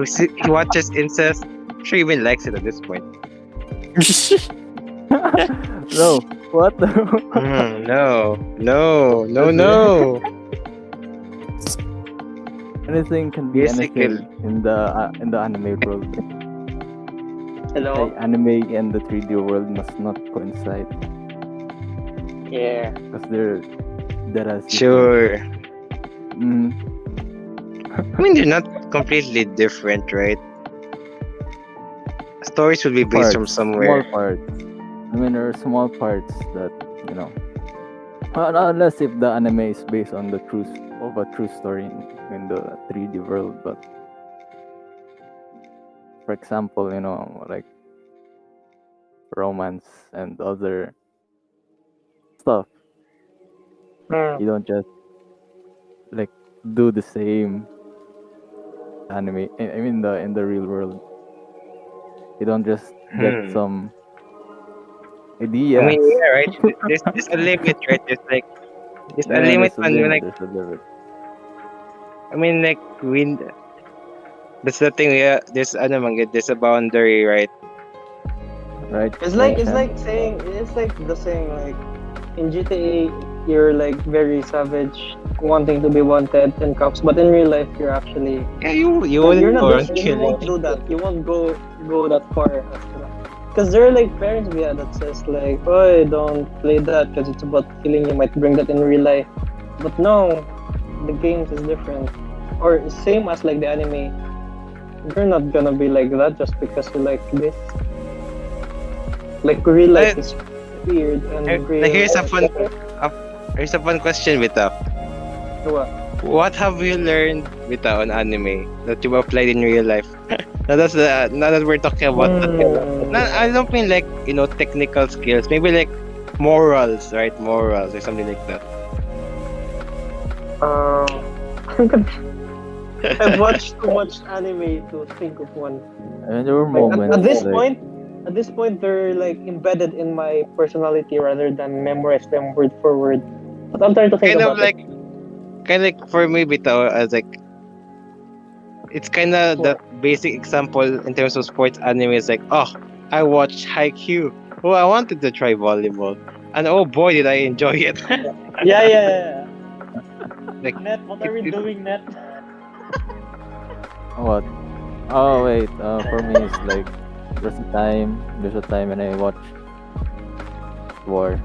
watches incest. I'm sure he even likes it at this point. No. What? No. Anything can be Basically. anything in the anime world. Hello? Like, anime and the 3D world must not coincide Yeah. because they're that has Sure. Mm, I mean, they're not completely different, right? Stories will be based from somewhere. Small parts. I mean, there are small parts that you know. Unless if the anime is based on the truth of a true story in the 3D world, but for example, like romance and other stuff, you don't just like do the same anime. I mean, in the real world, you don't just get some idea. I mean, yeah, right? There's a limit, right? There's a limit on like. There's a limit. I mean, like that's the thing. Yeah, there's a boundary, right? Right? It's like Yeah. the saying like in GTA you're like very savage, wanting to be wanted in cops, but in real life you're actually Yeah, you you're wouldn't not go around you won't killing. do that. You won't go that far after that. Because there are like parents that says like, "Oh, don't play that because it's about killing. You might bring that in real life." But no, the games is different, or same as like the anime. You're not gonna be like that just because you like this. Like real life is weird and real. Here's a fun question, Vita. What? What have you learned, Vita, on anime that you've applied in real life? now that we're talking about I don't mean like technical skills, maybe like morals, right? Morals or something like that. I've watched too much anime to think of one. And there were Like, moments at this point, they're like embedded in my personality rather than memorize them word for word. But I'm trying to think Kind of about like for me, Vita, as like it's kind of the basic example in terms of sports anime is like, oh, I watched Haikyuu. Oh, I wanted to try volleyball, and oh boy, did I enjoy it! it. Yeah. Like, Net, what are we doing, Net? What? Oh wait, for me it's like there's a time when I watched War.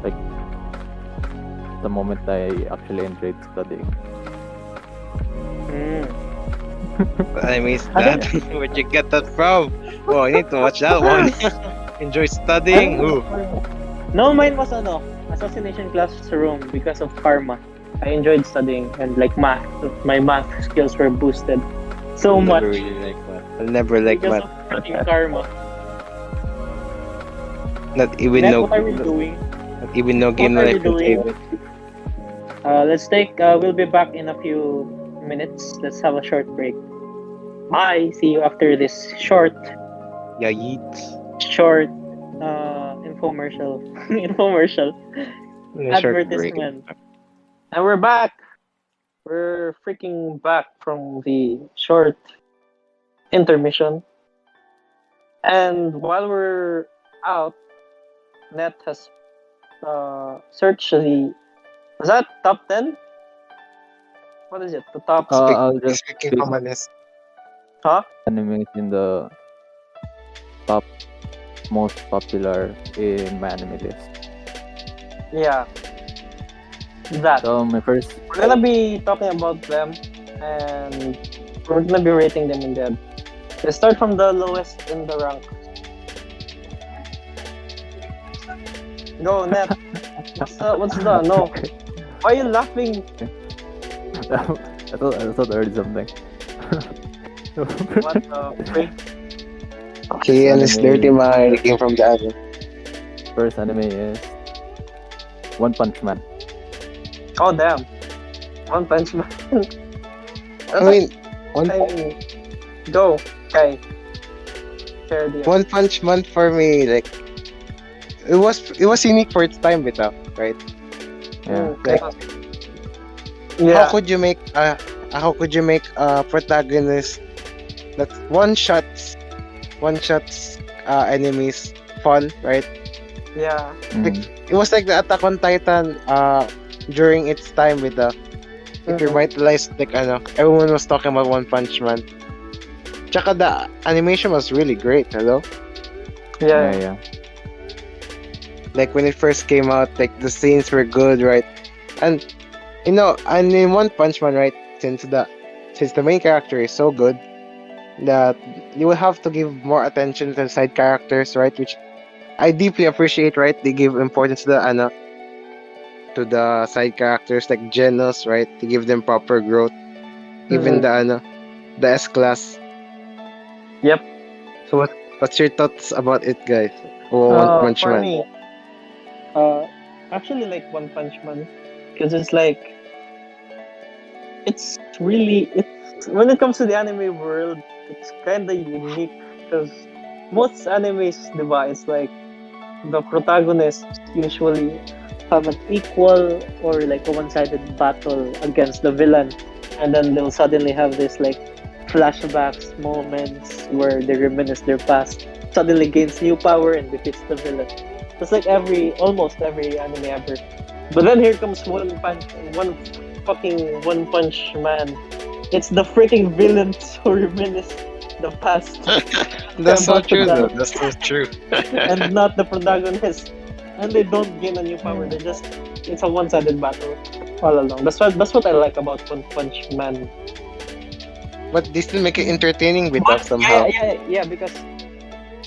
Like the moment I actually enjoyed studying. What anime is that? Where'd you get that from? Oh, I need to watch that one. Enjoy studying. Ooh. No, mine was Assassination Classroom because of karma. I enjoyed studying and like math. My math skills were boosted so much Never really like math. I'll never like because math. of studying karma. Not even Net, no. what are we doing? Not even no game What that are I we can doing? save it. Let's take. We'll be back in a few minutes. Let's have a short break. Bye. See you after this short Yeah, yeet. infomercial infomercial A short break. advertisement. And we're back. We're freaking back from the short intermission. And while we're out, Net has searched the. Was that top 10? What is it? The top. I'll just Speaking pick from honest. Huh? animes in the top most popular in my anime list. Yeah. That. So my first We're gonna be talking about them and we're gonna be rating them in depth. Let's start from the lowest in the rank. Go, Net. What's the no? Why are you laughing? I thought I heard something. What the freak? He and his Anime. dirty mind came from the other. First anime is One Punch Man. Oh damn. One Punch Man. I mean, Go, okay. Share the One Punch Man for me, like it was unique for its time, bitaw, right? Yeah. How could you make a protagonist that one shots enemies fun, right? Yeah. It was like the Attack on Titan during its time with the it revitalized like everyone was talking about One Punch Man. Tsaka the animation was really great, hello? Yeah. Like when it first came out, like the scenes were good, right? And and in One Punch Man, right, since the main character is so good that you will have to give more attention to the side characters, right? Which I deeply appreciate, right? They give importance to the side characters like Genos, right? To give them proper growth. Even the S class. Yep. So what's your thoughts about it, guys? One Punch For Man. me, actually like One Punch Man, because it's like, it's when it comes to the anime world, it's kind of unique because most animes, diba, it's like the protagonists usually have an equal or like a one-sided battle against the villain, and then they'll suddenly have this like flashbacks moments where they reminisce their past, suddenly gains new power and defeats the villain. It's like almost every anime ever. But then here comes one fucking One Punch Man. It's the freaking villains who reminisce the past. That's so about to true, die. though. That's so true. And not the protagonist. And they don't gain a new power. It's a one-sided battle all along. That's what I like about One Punch Man. But they still make it entertaining with us somehow. Yeah, because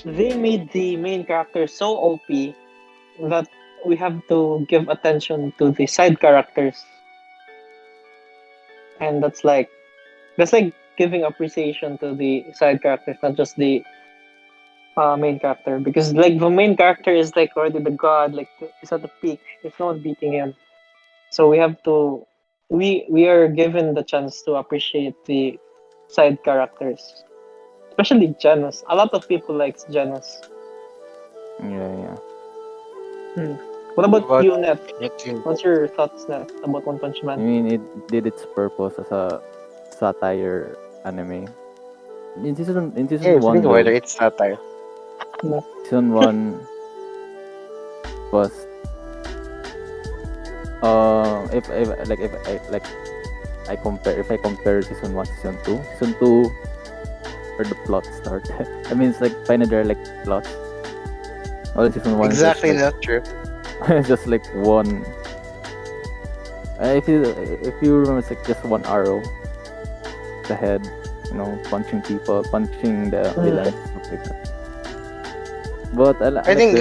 they made the main character so OP that we have to give attention to the side characters. And that's like giving appreciation to the side characters, not just the main character. Because like the main character is like already the god, like he's at the peak. There's no one beating him. So we have to we are given the chance to appreciate the side characters. Especially Janus. A lot of people likes Janus. Yeah. What about What- you, Net? Okay. What's your thoughts, Net, about One Punch I Man? mean, it did its purpose as a satire anime. In season Hey, one, think though, whether it's satire. season one was if I compare season 1 season 2 where the plot started. I mean, it's like kinda there like plots. Well, season 1 Exactly, is not true. it's just like one. If you remember, it's like just one arrow. The head, punching people, punching the Mm. villains, stuff like that. But I think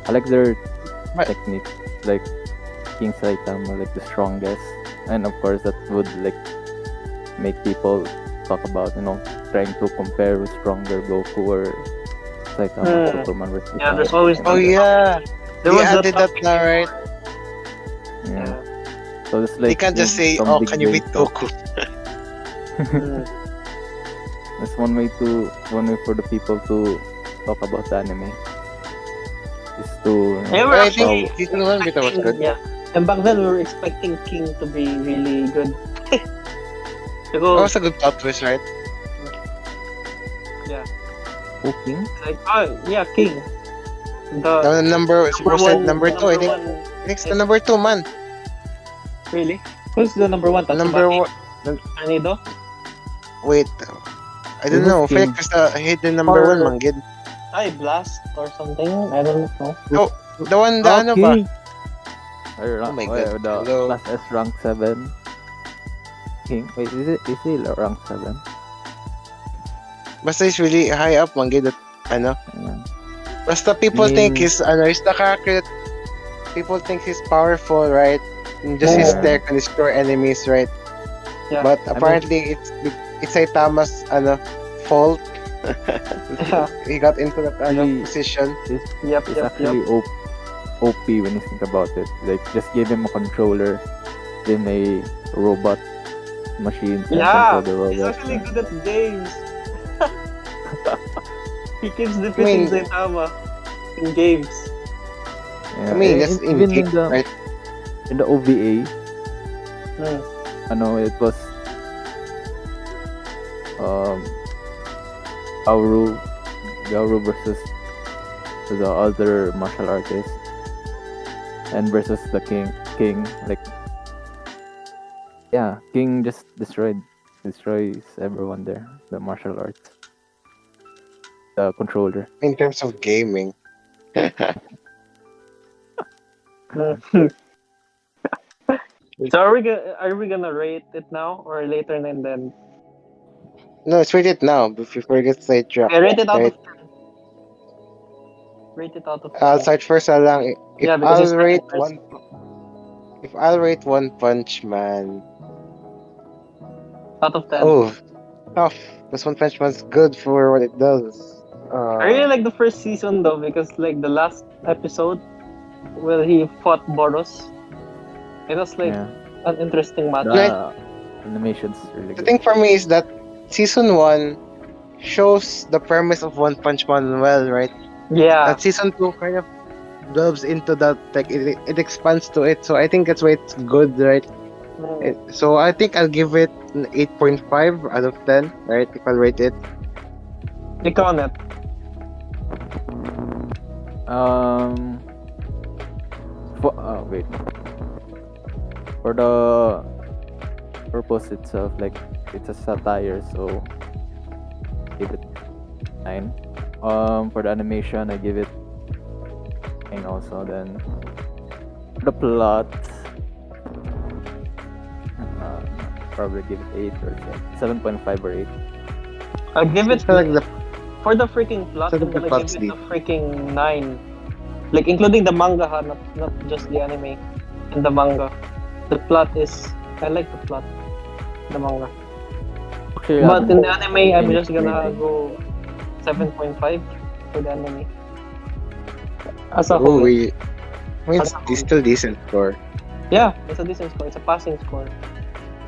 I like their But- technique, like King Saitama, like the strongest, and of course that would like make people talk about trying to compare with stronger Goku or Saitama, Superman versus Yeah, there's Saitama, always- something oh like yeah, There they was added that topic now, right? that. Yeah. Yeah. So it's like They can't just say, some "Oh, big can you brain beat stuff. Goku?" Mm. That's one way for the people to talk about the anime is to Yeah, But we're I think actually season 1 beta was good. Yeah. And back then we were expecting King to be really good. That Because was a good plot twist, right? cooking. like yeah, King. The The number supposed number 2, I think. one- I think it's the number 2 man. Really? Who's the number one? Number Tatsumaki? 1. Tornado? Wait, I don't Who's know. I feel King? like there's a hidden number Or- 1 manggid. Ay, Blast or something? I don't know. The one, the ano ba? Oh my God. The Hello. class S rank 7 King. Wait, is he rank 7? Basta he's really high up manggid at ano. Yeah. Basta people Name- think he's the character that people think he's powerful, right? And just he's Yeah. there can destroy enemies, right? Yeah. But apparently it's Saitama's fault. Yeah. He got into that Actually, position. Yep, It's yep, actually yep. OP when you think about it. Like, just give him a controller, then a robot machine. and Yeah, control the he's robot. actually good at games. He keeps defeating mean- Saitama in games. Yeah, I mean, and that's in even game, right? in the OVA, Hmm. it was Gauru versus the other martial artist, and versus the King. Like, yeah, King just destroys everyone there. The martial arts, the controller. In terms of gaming. So are we gonna rate it now or later and then? No, it's rated now before it gets sidetracked. Okay, rate it out Right. of 10. Rate it out of 10. I'll start first lang. If Yeah, because I'll it's rate first. One Punch Man. Out of 10. Oh, tough. Because One Punch Man's good for what it does. I really like the first season though because like the last episode where he fought Boros, it was like Yeah, an interesting match. the animation's really The good. thing for me is that season 1 shows the premise of One Punch Man well, right? Yeah. That season 2 kind of delves into that, like it expands to it. So I think that's why it's good, right? So I think I'll give it an 8.5 out of 10, right? If I'll rate it. Ikaw, Net. Wait. For the purpose itself, like, it's a satire, so give it 9. For the animation, I give it 9 also. Then the plot, probably give it 8 or 7.5 or 8. I'll give it I feel like the for the freaking plot. So I'm the gonna plot's give it deep. a freaking 9. Like including the manga, not just the anime. And the manga, the plot is I like the plot, the manga. Actually, But in the anime, I'm just gonna anything. go 7.5 for the anime. As a oh, whole, we. I mean, it's still decent score. yeah, it's a decent score. It's a passing score.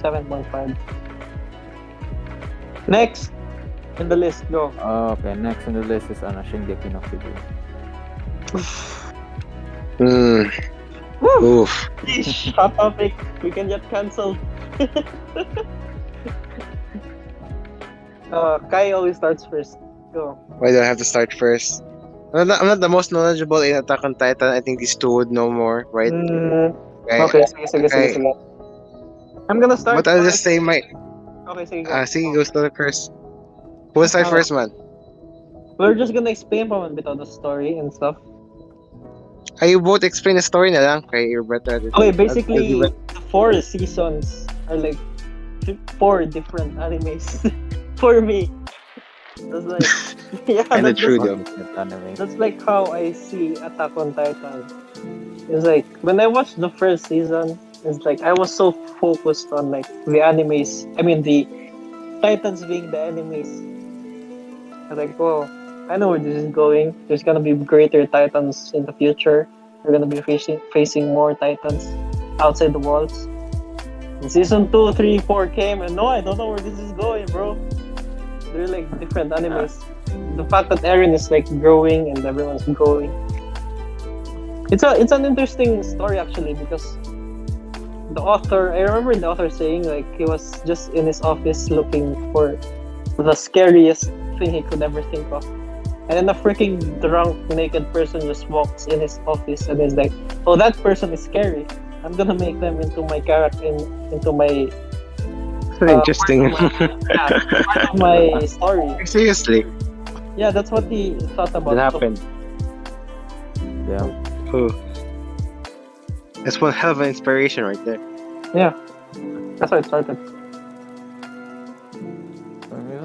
7.5. Next in the list, go. Okay, next on the list is Shingeki no Kyojin. Hmm. Woo! Oof. Hot topic. We can get cancelled. Kai always starts first. Go. Why do I have to start first? I'm not the most knowledgeable in Attack on Titan. I think these two would know more, right? Okay, sige. I'm gonna start. But I'll just say my. Okay, sige, go. Sige, go start first. Who will start Oh. first, man? We're just gonna explain pa man bitaw the story and stuff. You both explain the story na lang. Okay, you're better at it. Okay, I'll basically, do it. the 4 seasons are like 4 different animes for me. That's like yeah, Kinda that's true just, though. Different anime. that's like how I see Attack on Titan. It's like when I watched the first season, it's like I was so focused on like the animes. I mean the Titans being the enemies. I was like, oh, I know where this is going. There's gonna be greater Titans in the future. We're gonna be facing more Titans outside the walls. And season 2, 3, 4 came, and no, I don't know where this is going, bro. They're like different animes. The fact that Eren is like growing and everyone's growing. It's an interesting story actually because the author, I remember the author saying like he was just in his office looking for the scariest thing he could ever think of. And then a freaking drunk naked person just walks in his office and is like, oh, that person is scary. I'm gonna make them into my character, into my Interesting. part of my story. Seriously, Yeah, that's what he thought about. that happened. Yeah. Oh. That's one hell of an inspiration right there. Yeah, that's how it started.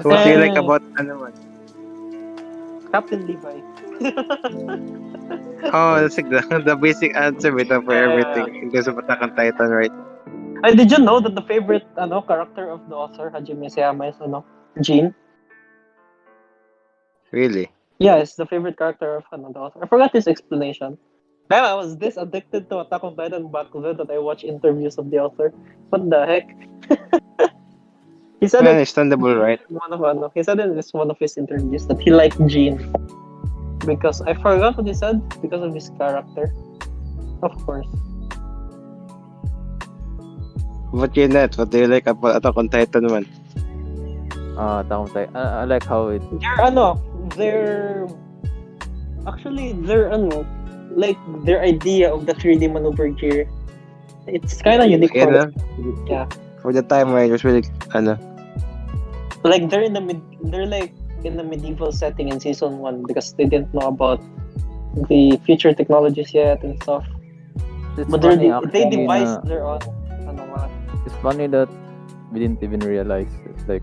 So what do you like about Animal? Captain Levi. Oh, that's like the basic answer for everything in terms of Attack on Titan, right? Did you know that the favorite character of the author Hajime Isayama is Jean? Really? Yeah, it's the favorite character of the author. I forgot his explanation. Man, I was this addicted to Attack on Titan back then that I watched interviews of the author. What the heck? He said it Understandable, right? he said in one of his interviews that he liked Jean because I forgot what he said because of his character. Of course. What do you like about Attack on Titan man? Attack on Titan. I like how it. They're actually like their idea of the 3D maneuver gear. It's kind of unique for them. Yeah. For the time, right? It was really Like they're like in the medieval setting in season 1 because they didn't know about the future technologies yet and stuff. It's But funny, they actually, devised their own. It's funny that we didn't even realize. It's like,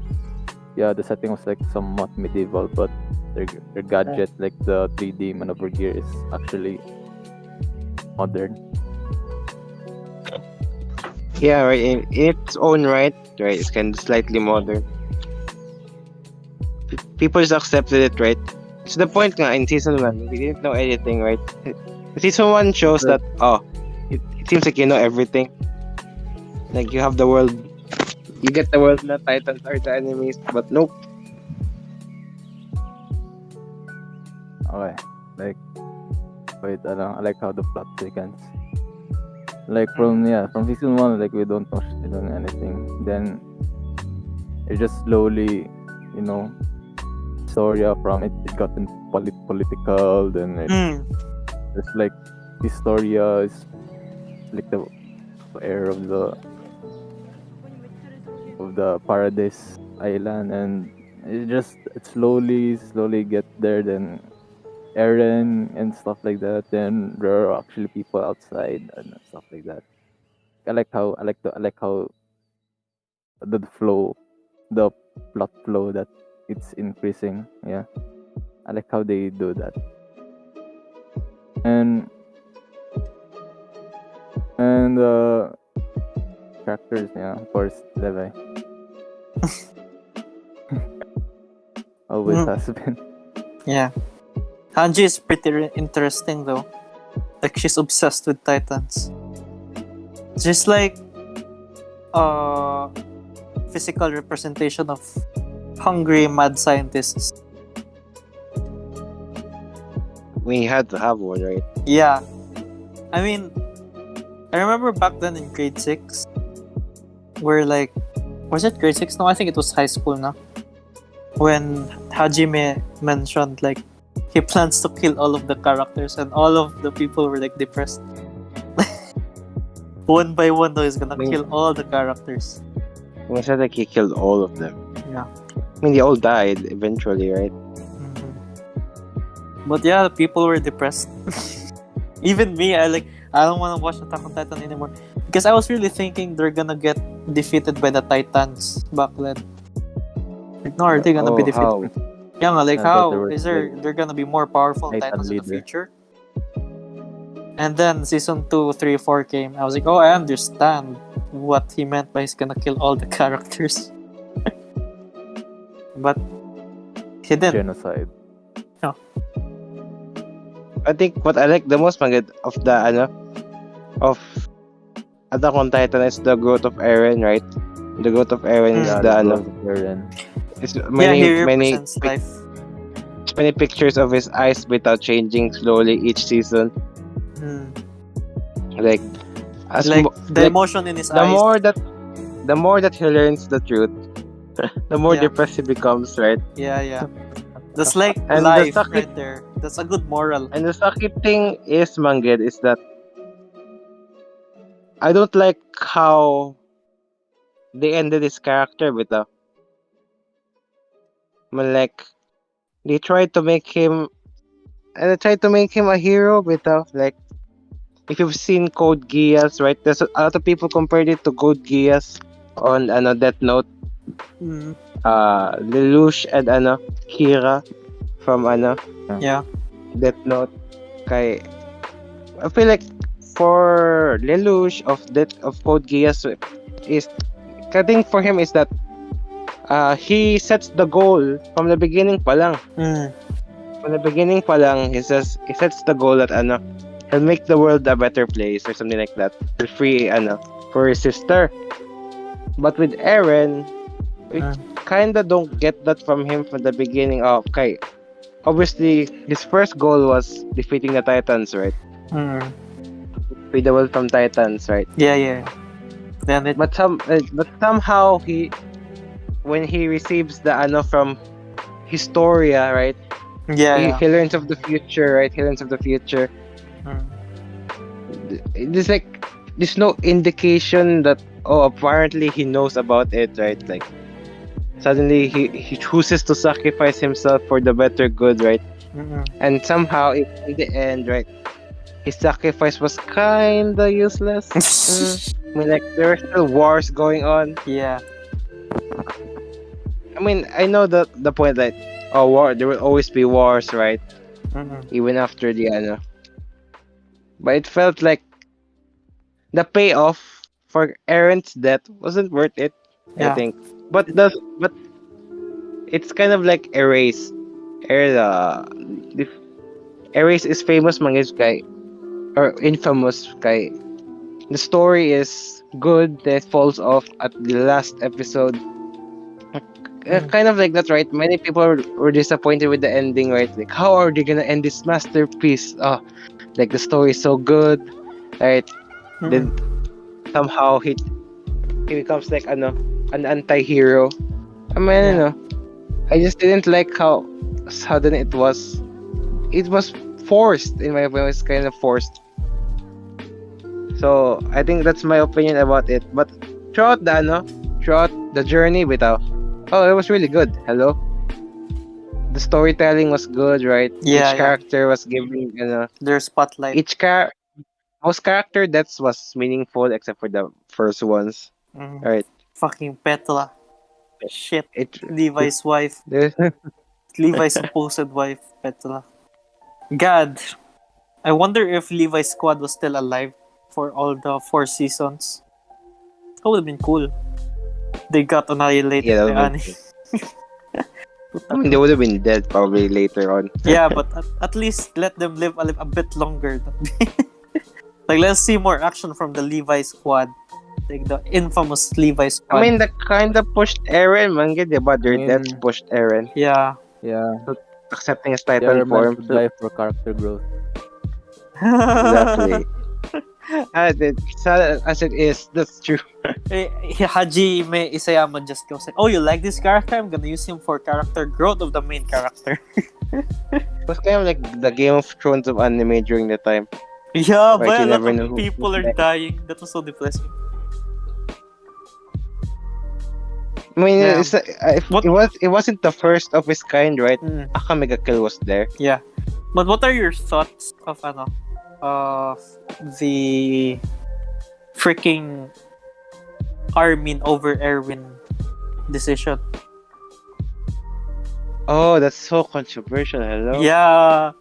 yeah, the setting was like somewhat medieval, but their gadget, like the 3D maneuver gear, is actually modern. Yeah, right. In its own right, it's kind of slightly modern. People just accepted it, right? To the point nga, in season 1, we didn't know anything, right? Season 1 shows that, it seems like you know everything. Like, you have the world, you get the world na Titans are the enemies, but nope. Okay, like, wait, I like how the plot thickens. Like from season 1, like we don't know anything. Then it just slowly, Historia from it got in political. Then it's like Historia is like the heir of the Paradise Island, and it slowly get there. Then Eren and stuff like that. Then there are actually people outside and stuff like that. I like how the flow, the plot flow, that it's increasing. Yeah, I like how they do that. And characters, yeah, of course, Levi. Always has been. Yeah. Hanji is pretty interesting though. Like she's obsessed with Titans. Just like physical representation of hungry mad scientists. We had to have one, right? Yeah. I mean, I remember back then in grade 6 where like, was it grade 6? No, I think it was high school now. When Hajime mentioned like he plans to kill all of the characters and all of the people were like depressed. One by one though, he's gonna kill all the characters. It said like he killed all of them. Yeah. I mean, they all died eventually, right? Mm-hmm. But yeah, people were depressed. Even me, I don't want to watch Attack on Titan anymore Because I was really thinking they're gonna get defeated by the Titans back then. Like, no, are they gonna be defeated? How? Yeah, nga, like I thought they how were is there? like They're gonna be more powerful Titan Titans in the leader. future. And then season 2, 3, 4 came. I was like, oh, I understand what he meant by he's gonna kill all the characters. But he didn't. Genocide. I think what I like the most magad of the of Attack on Titan is the growth of Eren, right? The growth of Eren is Yeah, the growth of Eren. it's Yeah, many he many represents life. many pictures of his eyes without changing slowly each season. Mm. Like as Like the like, emotion in his the eyes. more that he learns the truth, the more Yeah. depressed he becomes, right? Yeah. That's like And life the sakit- right there. That's a good moral. And the sakit thing is, Manggid, is that I don't like how they ended his character with the like they tried to make him a hero without like if you've seen Code Geass, right? There's a lot of people compared it to Code Geass on Death Note. Mm. Lelouch and Kira from Yeah. Death Note. Kay I feel like for Lelouch of Code Geass is I think for him is that he sets the goal from the beginning pa lang. Mm. From the beginning pa lang, he sets the goal that he'll make the world a better place or something like that. To free for his sister. But with Eren, we kinda don't get that from him from the beginning. Okay. Obviously, his first goal was defeating the Titans, right? Mm. Free the world from Titans, right? Yeah. Then it. But somehow when he receives the from Historia, right? Yeah. He learns of the future, right? He learns of the future. Mm. There's no indication that apparently he knows about it, right? Like suddenly he chooses to sacrifice himself for the better good, right? Mm-mm. And somehow in the end, right, his sacrifice was kinda useless. I mean, like there are still wars going on. Yeah. I mean, I know the point that war there will always be wars, right? Mm-mm. Even after the but it felt like the payoff for Eren's death wasn't worth it. I Yeah. think, but it's kind of like Erase. Erase is famous mangis kay or infamous kay. The story is good, then it falls off at the last episode. Kind of like that, right? Many people were disappointed with the ending, right? Like, how are they gonna end this masterpiece? Like the story is so good, right? Mm-mm. Then somehow he becomes like an anti-hero. I mean, I just didn't like how sudden it was. It was forced in my opinion. It's kind of forced. So I think that's my opinion about it. But throughout the journey with it was really good. Hello. The storytelling was good, right? Yeah, Each character was given, Their spotlight. most character deaths was meaningful except for the first ones. Mm. Right. Fucking Petla. Shit. It Levi's wife. there's Levi's supposed wife, Petla. God. I wonder if Levi's squad was still alive for all the 4 seasons. That would have been cool. They got annihilated Yeah, that by would've Annie. I mean, they would have been dead probably later on. Yeah, but at least let them live a bit longer. Like, let's see more action from the Levi squad. Like the infamous Levi squad. I mean, that kind of pushed Eren, man. Diba? Their I mean- deaths pushed Eren. yeah. Yeah, Accepting his they Titan are form. meant to die for character growth. Exactly. As it is, that's true. Hajime Isayama just goes like, oh, you like this character? I'm gonna use him for character growth of the main character. It was kind of like the Game of Thrones of anime during the time. Yeah, Right, but you a lot never know of who- people are who's dying. That was so depressing. I mean, Yeah. What- it wasn't the first of its kind, right? Mm, Akamega Kill was there. yeah. But what are your thoughts of the freaking Armin over Erwin decision. Oh, that's so controversial. Hello. Yeah.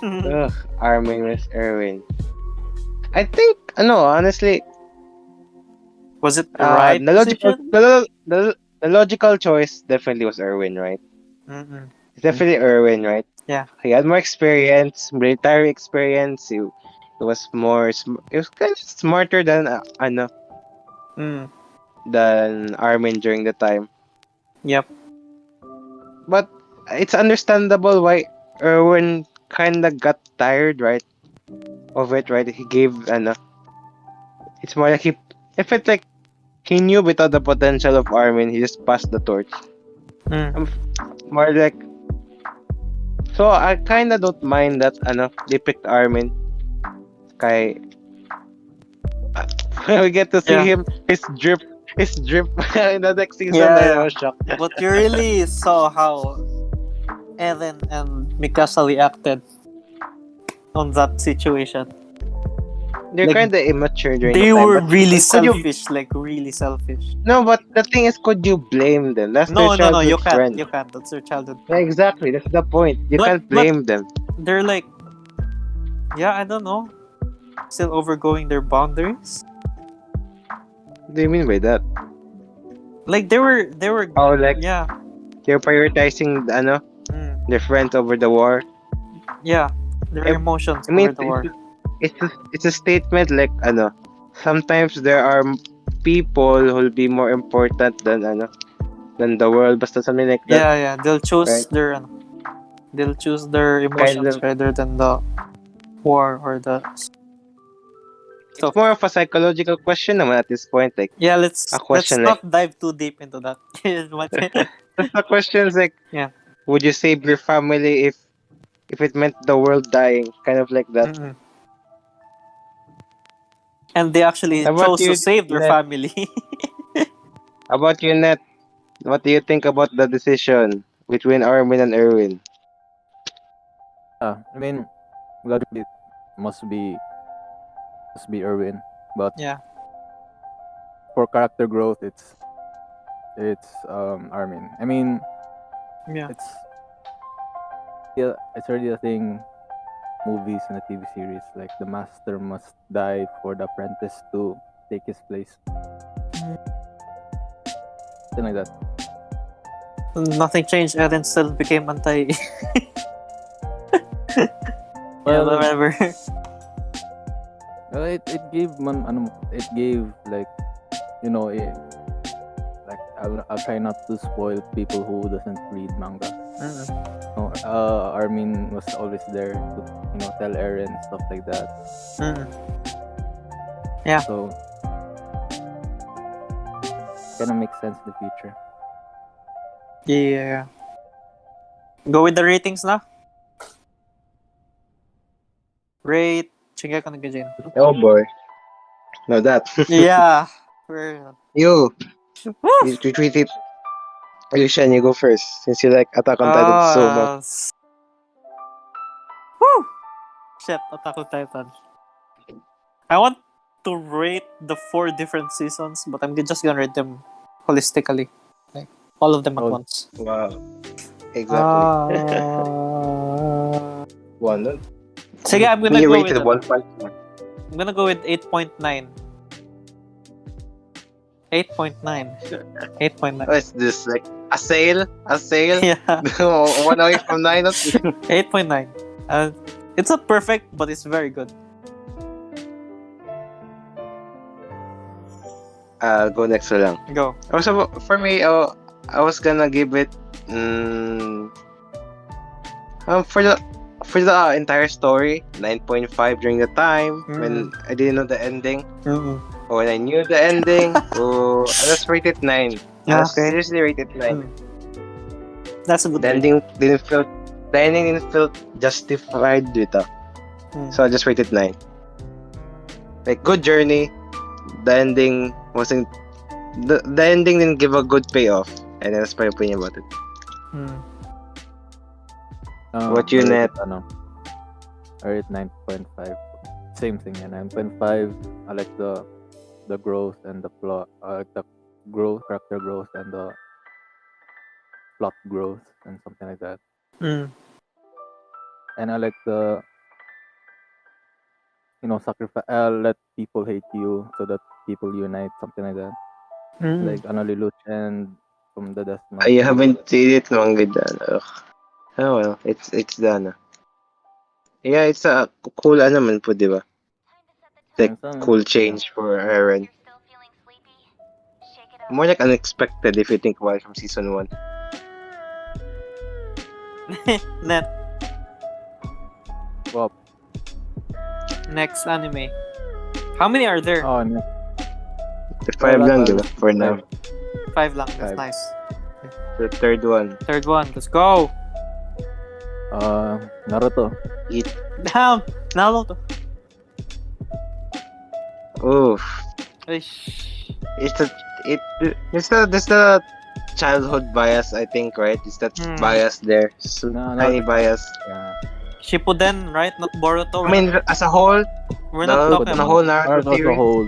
Ugh, Armin vs. Erwin. I think no, honestly, Was it the right the logical decision? the logical choice definitely was Erwin, right? Mm-mm. It's definitely Erwin, right? Yeah. He had more experience, military experience. He was more. He was kind of smarter than Mm. than Armin during the time. Yep. But it's understandable why Erwin kind of got tired, right? Of it, right? He gave it's more like if it's like he knew without the potential of Armin, he just passed the torch. Mm. More like so I kind of don't mind that they picked Armin. Kay we get to see Yeah. him his drip in the next season. Yeah. I was shocked. But you really saw how Eren and Mikasa reacted on that situation. They're Like, kind of immature during They the time. were But really could you selfish, like really selfish. no? But the thing is, could you blame them? That's No, their no, you childhood can't. friend. You can't. That's their childhood. Yeah, exactly. That's the point. You But- can't blame them. They're like, yeah, I don't know, still overgoing their boundaries. What do you mean by that? Like they were, Oh, like yeah, you're prioritizing mm, their friends over the war. yeah, their I- emotions I mean, over the war. it's a statement like sometimes there are people who'll be more important than the world. Basta something like that. Yeah, they'll choose Right. they'll choose their emotions of- rather than the war or the. It's more of a psychological question naman at this point. Like Yeah, let's A question not dive too deep into that. But- the question is like, Yeah. would you save your family if it meant the world dying? Kind of like that. Mm-mm. And they actually How about chose to you, save their Ned? family. How about you, Net? What do you think about the decision between Armin and Erwin? I mean, logically, it must be Erwin, but Yeah. for character growth, it's Armin. I mean, Yeah. it's already a thing. Movies and the TV series, like the master must die for the apprentice to take his place. Something like that. Nothing changed. Eren still became anti. Well, whatever. it gave it gave like like I'll try not to spoil people who doesn't read manga. Armin was always there to tell Eren stuff like that. Yeah. So kind of makes sense in the future. Yeah. Go with the ratings now. Rate Shingeki no Kyojin. Oh boy. No, that. Yeah. We're... you Woo! tweet it. Alicia, you go first since you like Attack on Titan so much. Woo! Shit, Attack on Titan. I want to rate the 4 different seasons, but I'm just gonna rate them holistically. Like, all of them at Oh. once. Wow. Exactly. One. Sige, I'm gonna We go rated with 1.1. I'm gonna go with 8.9. 8.9. 8.9. What's this? Like a sale? A sale? Yeah. 1 away from 9? 8.9. It's not perfect, but it's very good. I'll go next na lang. Go. Also, for me, I was gonna give it for the entire story 9.5 during the time when I didn't know the ending. When I knew the ending, I just rated 9. Yeah, I okay. seriously rated 9. That's a good The rate. ending didn't feel justified with it. So I just rated 9. Like good journey. The ending wasn't the ending didn't give a good payoff. And that's my opinion about it. What you, Net? I rate 9.5. Same thing, yeah, 9.5. I like the the growth and the plot, the growth, character growth, and the plot growth, and something like that. Mm. And I like the sacrifice. Let people hate you so that people unite, something like that. Mm. Like Lelouch and from the Death Note. I haven't seen it long with Dana. Oh well, it's Dana. Yeah, it's a cool ano man po, di ba? Like cool change for Eren. More like unexpected if you think about it from season 1. Net. Well, Next anime. How many are there? oh, and The 5 lang, di ba? For now. 5 lang. That's 5. nice. The third one. Third one. Let's go. Naruto. Damn. Naruto. Oof. Ish. It's the childhood bias, I think, right? It's that bias there. No, Tiny bias. Yeah. Shippuden, right? Not Boruto. I mean, as a whole, we're not talking the about. whole Naruto Naruto as a series. whole.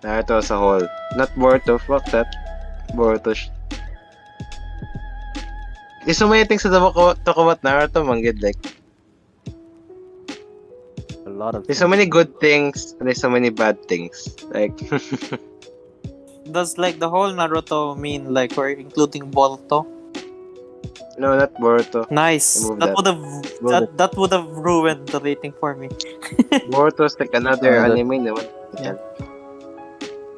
Naruto as a whole. Not Boruto. Fuck that. Boruto. There's so many things to talk about Naruto, manggid. Like, A lot of there's so many good things, and there's so many bad things. Like, Does like the whole Naruto mean like we're including Boruto? no, not Boruto. Nice. Remove That that. would have that would have ruined the rating for me. Boruto's like another that- anime naman. Yeah.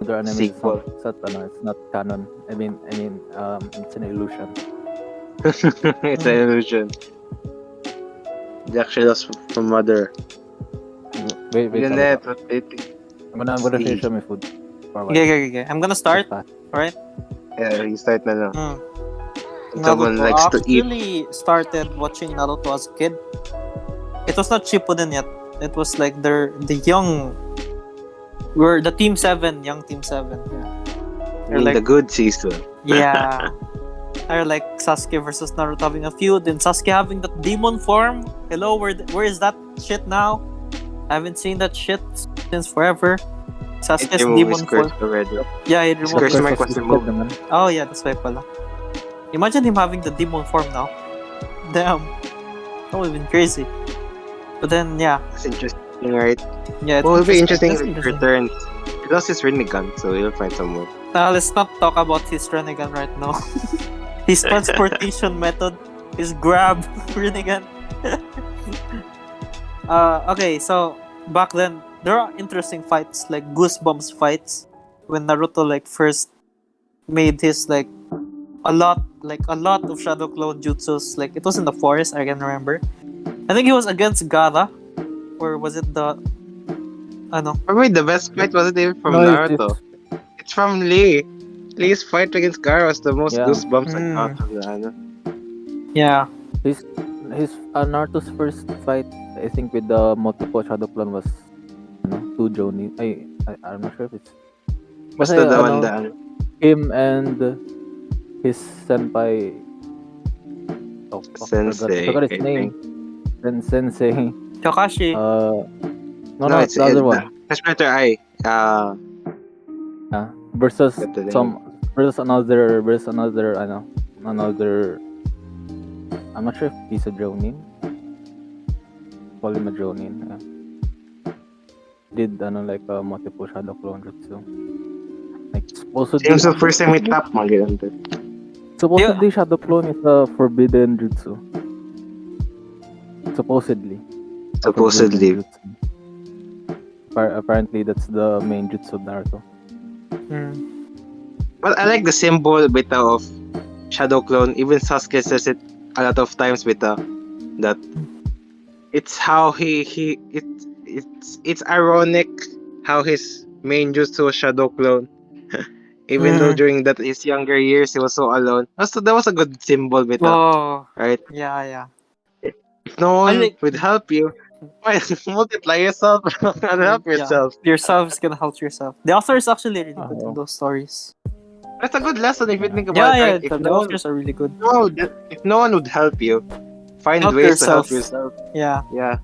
Other anime Sequel. it's not canon. I mean, it's an illusion. It's an illusion. They actually lost from mother. Wait, Yun sorry. na, what they think. I'm gonna See. finish my food. For a while. Okay. I'm gonna start. Alright. Yeah, you start na lang. Mm. Someone Naruto. likes I to eat. actually started watching Naruto as a kid. It was not Shippuden yet. It was like the young. We're the Team 7, young Team 7. Yeah. In like- the good season. Yeah. Or like Sasuke versus Naruto having a feud, and Sasuke having that demon form. Hello, where is that shit now? I haven't seen that shit since forever. Sasuke's It removed demon his form. curse already. Yeah, he His removed curse it. mark was removed. naman. Oh yeah, that's why pala. Imagine him having the demon form now. Damn. That would have been crazy. But then, yeah. It's interesting, right? Yeah, it's Well, it'll be interesting That's if it returns. He lost his Rinnegan, so he'll find somewhere. Let's not talk about his Rinnegan right now. His transportation method, his grab Rinnegan. Okay, so back then there are interesting fights, like Goosebumps fights, when Naruto like first made his like a lot of Shadow Clone jutsus. Like it was in the forest, I can remember. I think it was against Gaara, or was it the ano? Probably the best fight wasn't even from No, Naruto. It's from Lee. Lee's fight against Gaara was the most Yeah. goosebumps I Mm. got from the ano. Yeah. His Naruto's first fight, I think, with the multiple Shadow Clone was two Jonin. I'm not sure if it's Basta the one that ano. him and his senpai. Oh, fuck, Sensei, forgot I his name. Then Sensei. Kakashi. No, it's the other one. That's better I. Versus Got the name. another another. I'm not sure if he's a Jonin. Call him a Jonin. Yeah. Did like a multiple Shadow Clone jutsu. Like supposedly, It was the first time we tapped mga ganun. supposedly Shadow Clone is a forbidden jutsu. Supposedly. Supposedly. Forbidden jutsu. Apparently, that's the main jutsu of Naruto. Well, I like the symbol beta of Shadow Clone. Even Sasuke says it a lot of times beta. That it's how it's ironic how his main jutsu was Shadow Clone. Even though during his younger years he was so alone. So that was a good symbol beta, Oh, right? yeah. If no one I like- would help you, why multiply yourself and help Yeah. yourself. Yourself is gonna help yourself. The author is actually really good in Oh. those stories. That's a good lesson if you think Yeah, about it. yeah. Right? The authors are really good. If no one would help you, find Help ways to help yourself. yourself. Yeah. Yeah.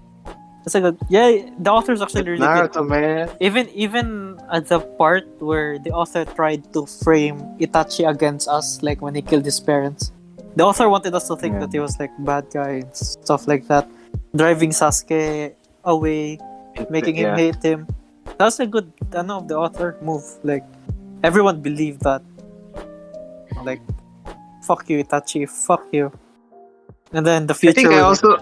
It's like the author's actually really good. Naruto, man. Even at the part where the author tried to frame Itachi against us, like when he killed his parents, the author wanted us to think Yeah. that he was like bad guy and stuff like that, driving Sasuke away, making him Yeah. hate him. That's a good, of the author move. Like everyone believed that. Like, fuck you, Itachi, fuck you. And then the I future. think I was also.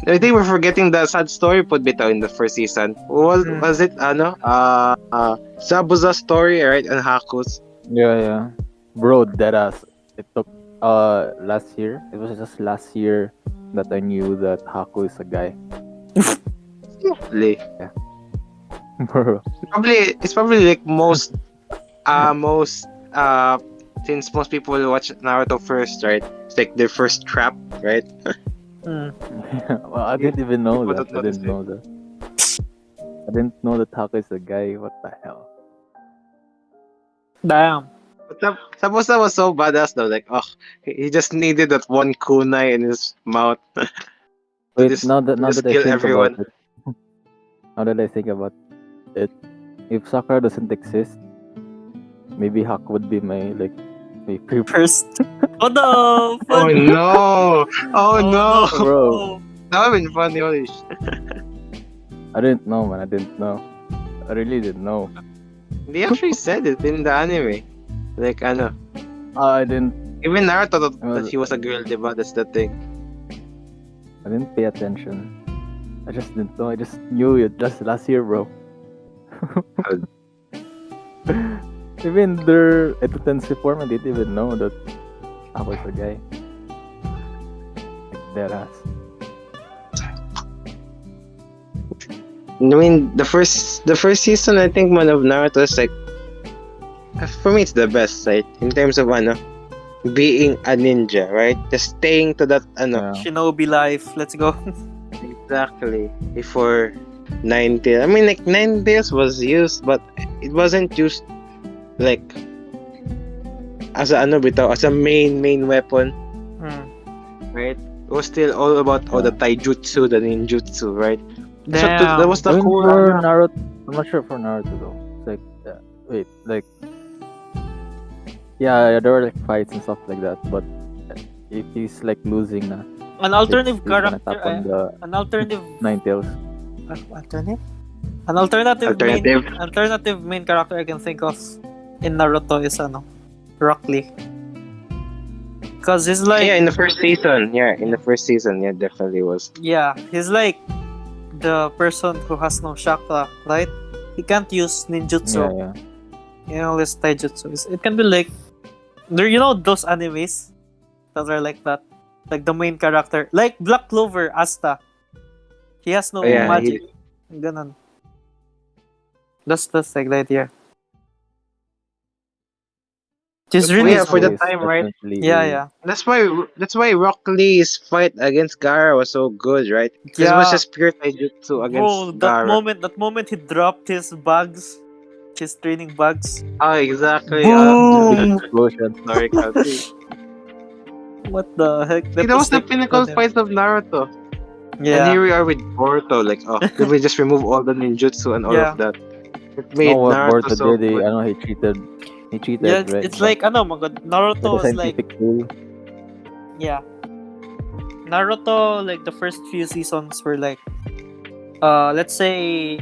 I think we're forgetting the sad story put bitaw in the first season. Was it Zabuza's story, right? And Haku's. Yeah. Bro, deadass. It took last year. It was just last year that I knew that Haku is a guy. Probably. Bro. It's probably like most since most people watch Naruto first, right? It's like their first trap, right? Mm. Well, I didn't even know People that. don't I didn't know that. I didn't know that Haku is a guy. What the hell? Damn. But Sabusa was so badass though. Like, he just needed that one kunai in his mouth. Wait, just- now that just I kill think everyone. about it, now that I think about it, if Sakura doesn't exist, maybe Haku would be my favorite. First. Oh no! Oh no! Oh no! Bro. That would have been funny. Holy shit. I didn't know, man. I didn't know. I really didn't know. They actually said it in the anime. Like, I know. I didn't. Even Naruto thought Well- that he was a girl, diba? That's the thing. I didn't pay attention. I just didn't know. I just knew it just last year, bro. Even their Etutensi form, I didn't even know that I was a guy. Like deadass. I mean, the first season, I think, man, of Naruto is like, for me, it's the best, right? In terms of, being a ninja, right? Just staying to that, Yeah. Shinobi life. Let's go. exactly, before Nine Tails. I mean, like, Nine Tails was used, but it wasn't used, like, as a main weapon, Mm. right? It was still all about all the taijutsu, the ninjutsu, right? Damn. That was the I mean, cool. for Naruto, I'm not sure for Naruto though. It's like, yeah, there were like fights and stuff like that, but if he's like losing na, An alternative he's gonna character. tap on the An alternative. Ninetales. Alternative? An alternative main character I can think of in Naruto is Rock Lee. Cause he's like in the first season. Yeah, definitely was. he's like the person who has no chakra, right? He can't use ninjutsu. Yeah. You know, this taijutsu. It can be like there. Those animes that are like that, like the main character, like Black Clover, Asta. He has no Oh, yeah, magic. Ganon. That's like the idea. Just But really yeah, for the It's time, right? definitely yeah. That's why Rock Lee's fight against Gaara was so good, right? 'Cause it was just pure taijutsu Bro, against that Gaara. moment he dropped his bags, his training bags. Oh, exactly. Boom! explosion. Sorry, Kalsi. What the heck? That was the like pinnacle goddamn- fight of Naruto. And Yeah. here we are with Boruto, like, did we just remove all the ninjutsu and all Yeah. of that? It made No, what Naruto Boruto so did, good. I know he cheated. He cheated, Yeah, right? it's like my god, Naruto With a was like scientific tool. Naruto, like the first few seasons were like let's say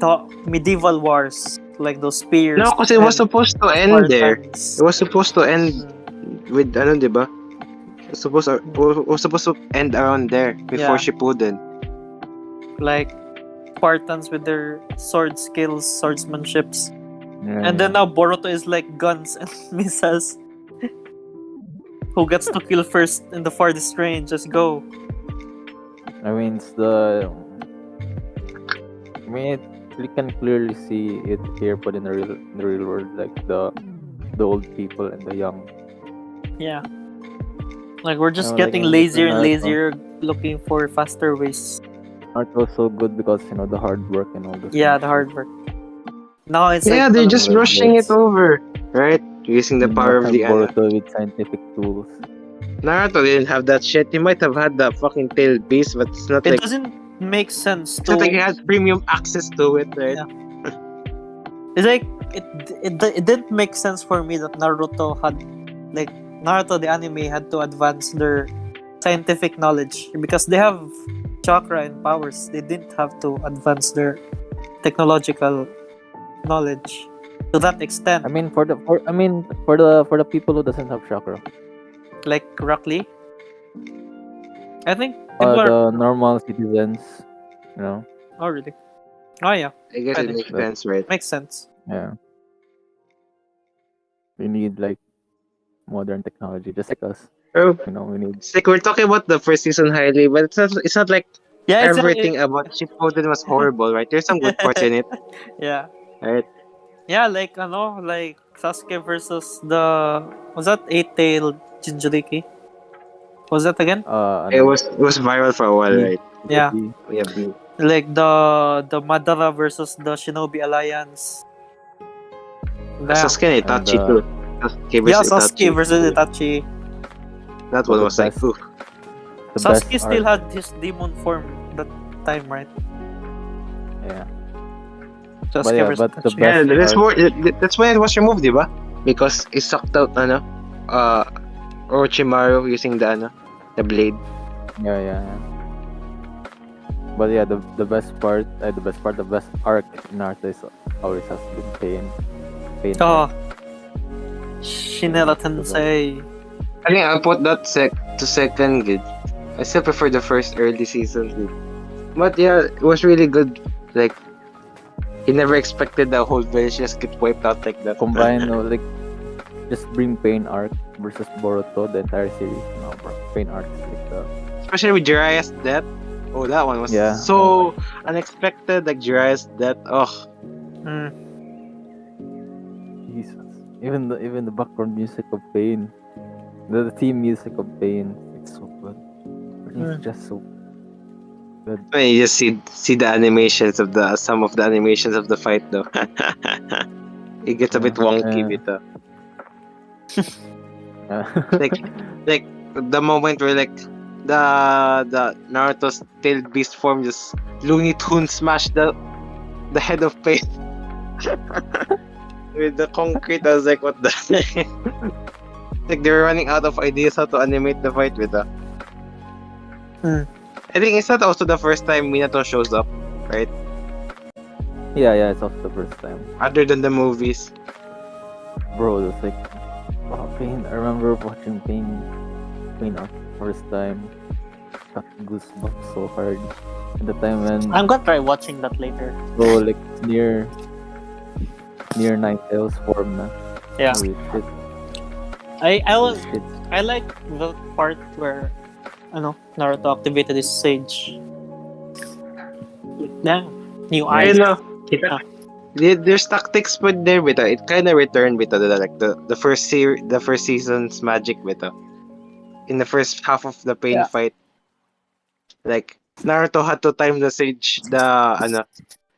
the medieval wars, like those spears. No, because it was supposed to end there. Spartans. It was supposed to end with, diba? It was supposed to end around there before Yeah. Shippuden. Like Spartans with their sword skills, swordsmanships. Yeah, And then now Boruto is like guns and missiles. Who gets to kill first in the farthest range? Just go. I mean, you can clearly see it here, but in the real world, like the old people and the young. Yeah. Like we're just Oh, like getting in lazier and Naruto. lazier, looking for faster ways. Naruto's so good because the hard work and all this. Yeah, the hard work. Now it's Yeah, like they're just Naruto rushing is- it over, right? Using the power of the Boruto with scientific tools. Naruto didn't have that shit. He might have had the fucking tail beast, but it's not it like doesn't makes sense It's not like he to. has premium access to it, right? Yeah. It's like it didn't make sense for me that Naruto the anime had to advance their scientific knowledge because they have chakra and powers. They didn't have to advance their technological knowledge to that extent. I mean, for the people who doesn't have chakra, Like Rock Lee. I think people are. the normal citizens, you know, Oh really? Oh yeah, I guess it makes But- sense, right? makes sense. yeah, we need like modern technology, just like us. Oh, You know, we need. it's like we're talking about the first season highly, but it's not like Yeah, everything about Shippuden was horrible, right? There's some good parts in it, Yeah, right? yeah, like like Sasuke versus was that eight-tailed Jinchuriki? Was that again? It was viral for a while, Mm. right? Yeah, We have been. like the Madara versus the Shinobi Alliance. Sasuke and Itachi And, too. Sasuke Yeah, versus Sasuke Itachi. versus Itachi. That one The was like, best. ooh. the Sasuke best still arc. had his demon form that time, right? Yeah, Sasuke yeah, versus but the Itachi. Yeah, best arc- that's when it was removed, diba? Because it sucked out, Orochimaru using the blade. yeah. But yeah, the best arc in Naruto is always has been Pain. Oh, Shinera Tensei. I think I'll put that to second good. I still prefer the first early seasons. Good. But yeah, it was really good. Like, he never expected the whole village just get wiped out like that. Combine, like, just bring Pain arc versus Boruto, the entire series. No, bro. Pain arc is like the Especially with Jiraiya's death. Oh, that one was Yeah. so unexpected. Like Jiraiya's death. Oh, Mm. Jesus. Even the background music of Pain, the theme music of Pain, it's so good. It's just so good. I mean, you just see the animations of some of the animations of the fight though. It gets a bit wonky Yeah. with the Like, like the moment where like the Naruto's tailed beast form just Looney Tunes smash the head of Pain with the concrete. I was like, what the like they were running out of ideas how to animate the fight with that. I think it's not also the first time Minato shows up, right? yeah, it's also the first time, Other than the movies. bro. It's like, wow, Pain. I remember watching Pain arc first time. Got goosebumps so hard. At the time when I'm gonna try watching that later. bro, like near Nine Tails form na. Yeah. Holy shit. I Shit. like the part where Naruto activated his sage. Damn. New I eyes. know. There's tactics put there with it kind of returned with like the first season's magic with in the first half of the Pain Yeah. fight. Like Naruto had to time the sage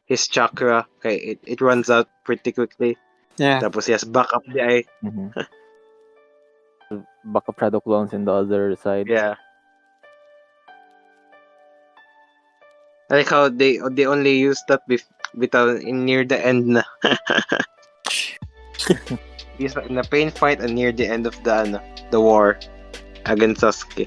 his chakra. Okay, it runs out pretty quickly. Yeah. Tapos he has back up the eye. Mhm. The backup shadow clones in the other side. Yeah. I like how they only use that in near the end na. Use in the Pain fight and near the end of the war against Sasuke.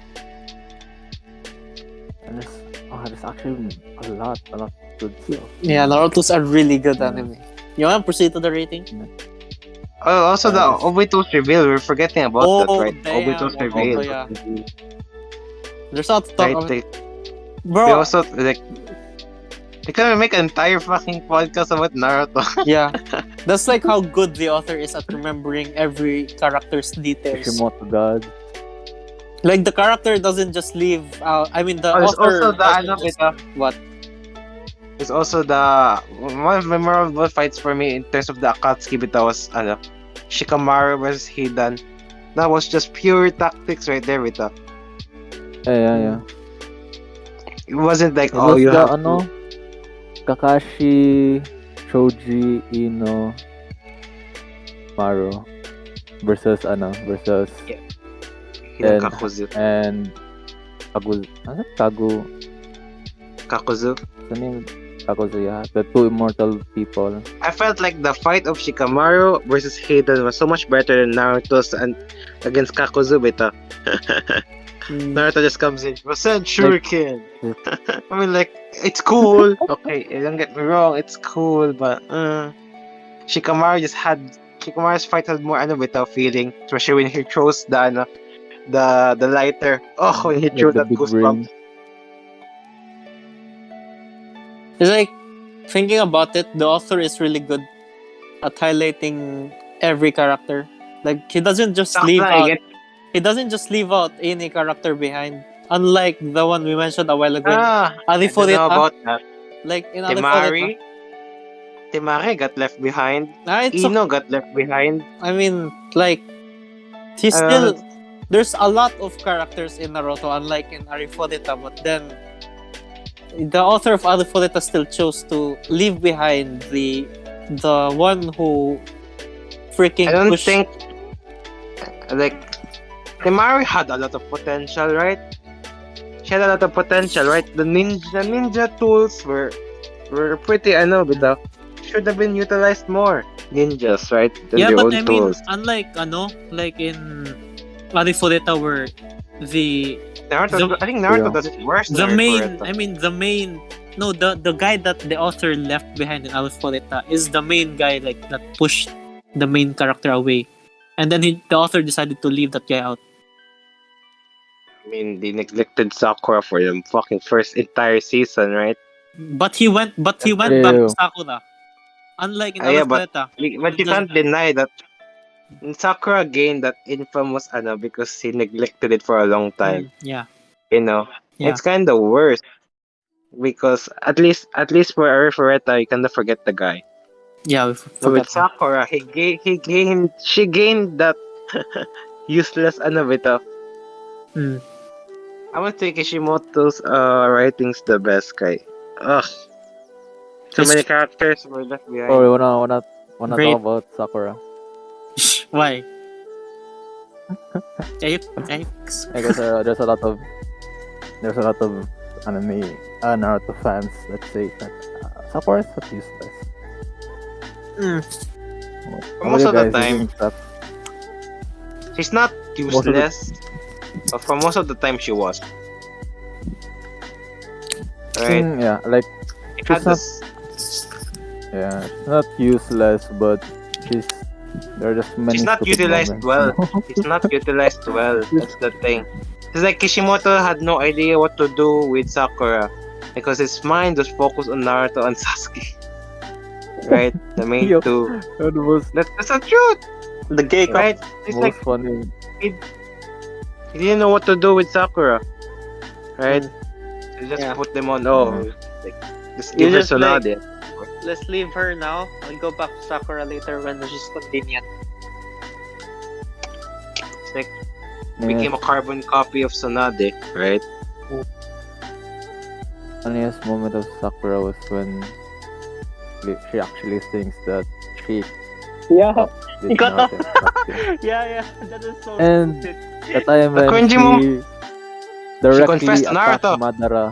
And there's actually a lot of good stuff. Yeah, Naruto's a really good anime. You wanna proceed to the rating? Oh, also the Obito's reveal. We're forgetting about that, right? damn, Obito's reveal. yeah. There's not to talk Right? about. We Bro, also like. They can make an entire fucking podcast about Naruto. yeah. That's like how good the author is at remembering every character's details. Kishimoto God. Like the character doesn't just leave out. I mean, the There's author. also the doesn't just- what? There's also the one of the memorable fights for me in terms of the Akatsuki Bita was Shikamaru versus Hidan. That was just pure tactics right there with Yeah. It wasn't like It was you the have Kakashi, Choji, Ino, Maru versus Hidan and- Kakuzu. and Kagu. Ano? Kakuzu. The name Kaguya, the two immortal people. I felt like the fight of Shikamaru versus Hayden was so much better than Naruto's and against Kakuzu, beta. Naruto just comes in. Percent shuriken. I mean, like, it's cool. Okay, don't get me wrong, it's cool, but Shikamaru's fight had more bitaw feeling, especially when he throws the lighter. Oh, when he Like threw the that big goosebumps. ring. It's like thinking about it, the author is really good at highlighting every character. Like he doesn't just leave out. He doesn't just leave out any character behind. Unlike the one we mentioned a while ago, I don't know Arifureta. about that. Like in Arifureta. Temari got left behind. It's Ino got left behind. I mean, like he's still. There's a lot of characters in Naruto, unlike in Arifureta, but then the author of Arifureta still chose to leave behind the one who freaking I don't pushed. think like Temari had a lot of potential, right? She had a lot of potential, right? The ninja tools were pretty bitaw. Should have been utilized more. Ninjas, right? Than Yeah, their but own I mean, tools. unlike like in Arifureta where the Naruto, I think Naruto Yeah. does it worse the than main Arifureta. no, the guy that the author left behind in Arifureta is the main guy like that pushed the main character away, and then the author decided to leave that guy out. I mean, they neglected Sakura for the fucking first entire season, right? But he went back to Ew. Sakura. Unlike in Yeah, but Arifureta. But you can't deny that Sakura gained that infamous because he neglected it for a long time. Yeah. You know, Yeah. it's kind of worse because at least for Arifureta, you cannot forget the guy. Yeah, we But with forgot. Sakura, she gained that useless bitaw. Mm. I would say Kishimoto's writings the best, guy. Ugh, so It's- many characters were left behind. Oh, we wanna Great. talk about Sakura. Why? Can you I guess there's a lot of anime Naruto fans that say that Sakura is not useless. What Most do of you the guys time. think that She's not Most of the- useless, but for most of the time she was. Right? Yeah, like It she's had not- this- she's not useless, but there are just many. She's not stupid utilized moments. well. It's not utilized well. That's the thing. It's like Kishimoto had no idea what to do with Sakura because his mind was focused on Naruto and Sasuke. Right? The main Yup. two. That was That's the truth. The gay couple. Right? It's most like funny. he didn't know what to do with Sakura. Right? So just Yeah. put them on like just You give her just, like- Tsunade. Let's leave her now. I'll go back to Sakura later when she's convenient. It's like Yeah, became a carbon copy of Tsunade, right? funniest moment of Sakura was when she actually thinks that she Yeah. did He got Naruto and Sasuke. Yeah. That is so And stupid. the time The when cringy she directly confessed to attacked Naruto. Madara.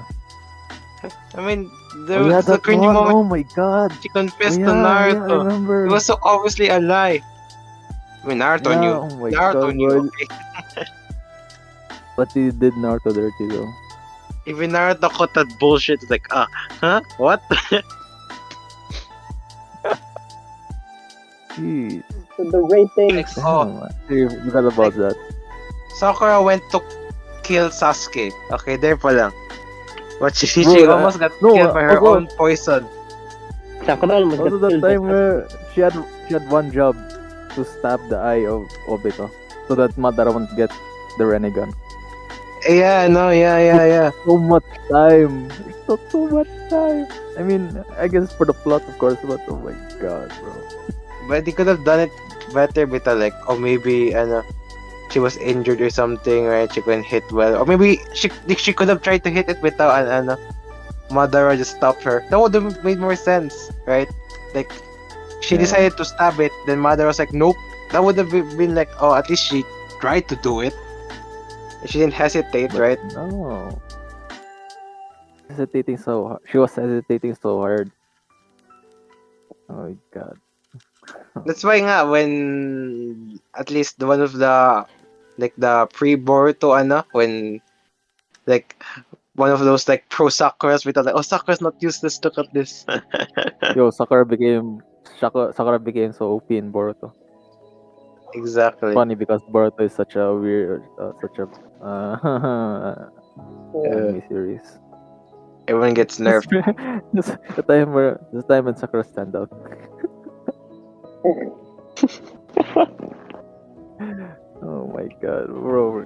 I mean, there Oh, yeah, was the that cringy one. moment Oh my god. she confessed Yeah, to yeah, I Naruto. remember. It was so obviously a lie. I mean, Naruto Yeah, knew. oh my Naruto God, knew. boy. Okay. But he did Naruto dirty though. Even Naruto caught that bullshit. It's like, huh? What? Jeez. The ratings. Oh, Damn, I forgot about that. Sakura went to kill Sasuke. Okay, there pa lang. But she Bro, almost got no, killed by her also- own poison. Sakura almost Also got the killed. time where she had one job to stab the eye of Obito so that Madara won't get the Renegon. Yeah, no, yeah. So much time. It took so much time. I mean, I guess for the plot, of course, but oh my god, bro. But they could have done it better, bita, like, or maybe, she was injured or something, right? She couldn't hit well. Or maybe she could have tried to hit it without, Madara just stopped her. That would have made more sense, right? Like, she Yeah. decided to stab it, then Madara was like, nope. That would have been like, oh, at least she tried to do it. She didn't hesitate, But right? No. hesitating so hard. She was hesitating so hard. Oh my god. That's why nga when at least one of the like the pre-Boruto when like one of those like pro Sakuras we thought like, oh, Sakura's not useless, look at this. Yo, Sakura became so OP in Boruto. Exactly. Funny because Boruto is such a weird, such a anime series. Everyone gets nerfed. Just the time when Sakura stand out. Oh my god, bro.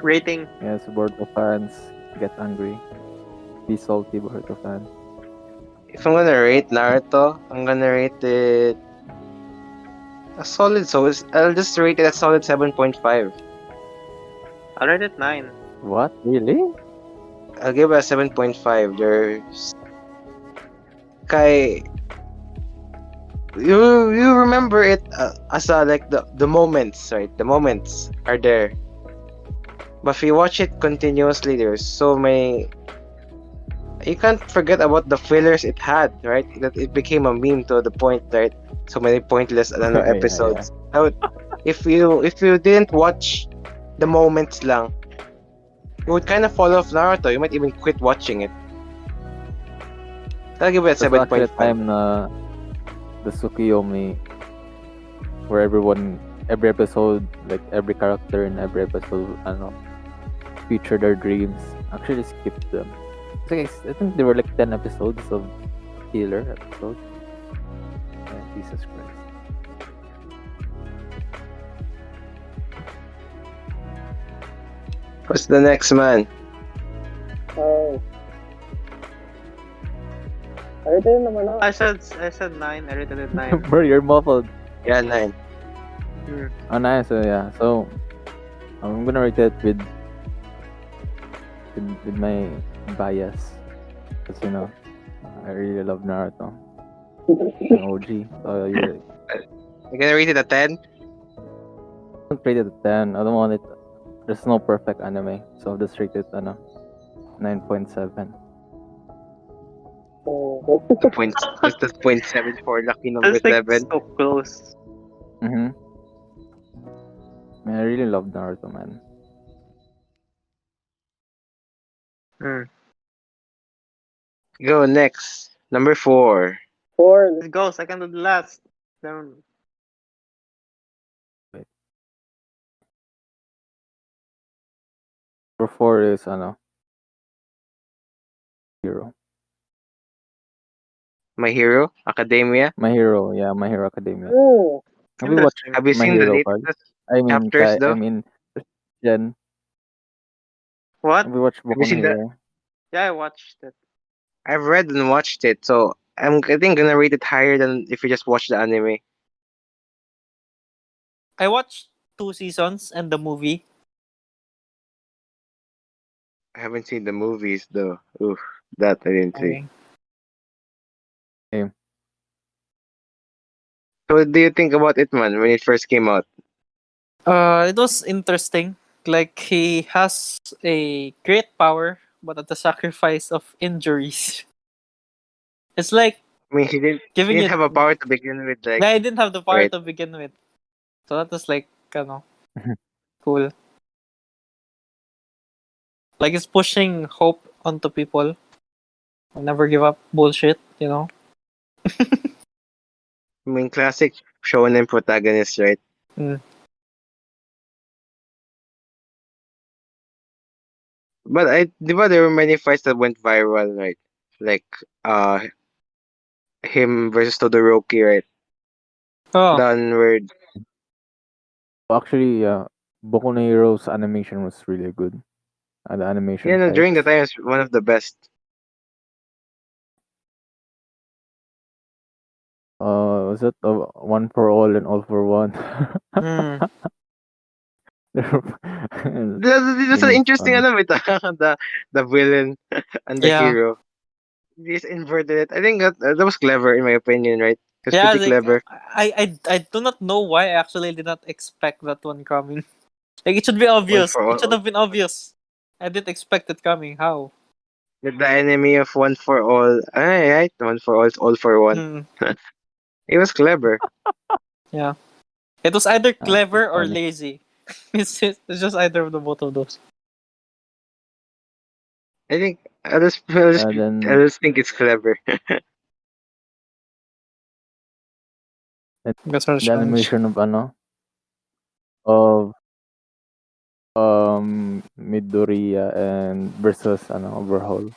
Rating. Yes, Boruto fans get angry. Be salty, Boruto fans. If I'm gonna rate Naruto, I'm gonna rate it a solid. I'll just rate it a solid 7.5. I'll rate it 9. What? Really? I'll give it a 7.5. There's Kai. You remember it as like the moments, right? The moments are there. But if you watch it continuously, there's so many. You can't forget about the fillers it had, right? That it became a meme to the point, right? So many pointless Yeah, episodes. If you didn't watch the moments lang, you would kind of fall off Naruto. You might even quit watching it. I'll give it a There's actually a 7.5. time na the Tsukiyomi where every episode, like every character in every episode, feature their dreams. Actually skipped them. I think there were like 10 episodes of Healer episodes. Jesus Christ. What's the next man? Oh. I rated it naman ako. I said 9. I rated it 9. Bro, you're muffled. Yeah, 9. Oh, nice. So yeah. So I'm gonna rate it with my bias, because I really love Naruto. An OG. So you You're gonna rate it a 10? don't rate it a 10. I don't want it. There's no perfect anime, so I'll just rate it 9.7. That's the 0.7 for lucky number That's like 7. so close. Man, I really love Naruto, man. Go next. Number 4. 4. Let's go. Second to the last. Then Number 4 is Hero. My Hero Academia. My Hero, yeah, My Hero Academia. oh, Have you watched Have you My seen the Hero, Carl? latest I mean, chapters though? Jen. what? Have you watched Boku no seen that? Hero? Yeah, I watched it. I've read and watched it, so I think gonna rate it higher than if you just watch the anime. I watched 2 seasons and the movie. I haven't seen the movies though. Oof, that I didn't see. Okay. So what do you think about it, man, when it first came out? It was interesting. Like, he has a great power, but at the sacrifice of injuries. It's like I mean, he giving didn't it. have a power to begin with, like. Yeah, I didn't have the power right. to begin with. So that was like, cool. Like, it's pushing hope onto people. Never give up bullshit, I mean, classic shonen protagonist, right? Mm. But there were many fights that went viral, right? Like, him versus Todoroki, right? Oh, Done where Actually, Boku no Hero's animation was really good. The animation no, during the fights. time, it's one of the best. Was it one for all and all for one? mm. That's an interesting fun. with the villain and the Yeah. hero. He just inverted it. I think that was clever in my opinion, right? It's Yeah, pretty like, clever. I do not know why I actually did not expect that one coming. Like, it should be obvious. for all. It should have been obvious. I didn't expect it coming. How? The enemy of one for all. Right? One for all for one. Hmm. It was clever. Yeah. It was either That's so clever or funny. lazy. It's just either of the both of those. I think I Then just think it's clever. That's our the challenge. animation of Midoriya and versus Overhaul.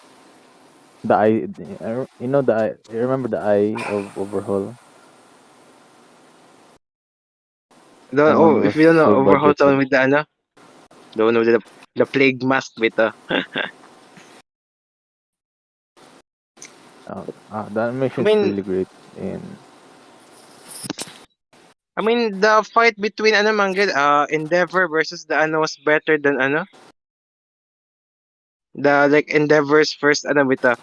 The eye, the eye. You remember the eye of Overhaul? That one If was you don't know, so overhaul the one budgeted. with the one with the plague mask with The I animation is mean really great. In the fight between Manggil, Endeavor versus the was better than the like Endeavor's first with the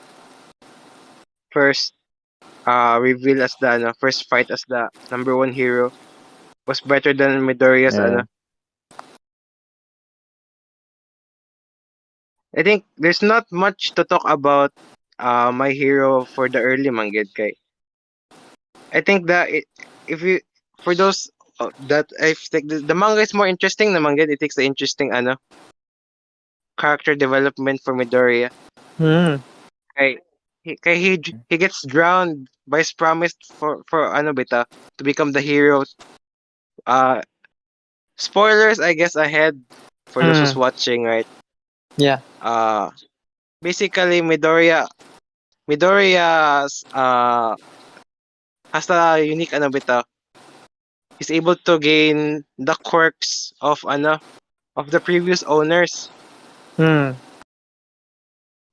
first reveal as the first fight as the number one hero was better than Midoriya's yeah, I think there's not much to talk about my hero for the early Manggil kay. I think that if you for those that I think the manga is more interesting the manga it takes the interesting character development for Midoriya. Hmm. Kay he gets drowned by his promise for bita to become the hero. Uh Spoilers I guess ahead for those who's Hmm. watching, right? Yeah. Uh Basically Midoriya's has a unique bita. He's able to gain the quirks of the previous owners. Hmm.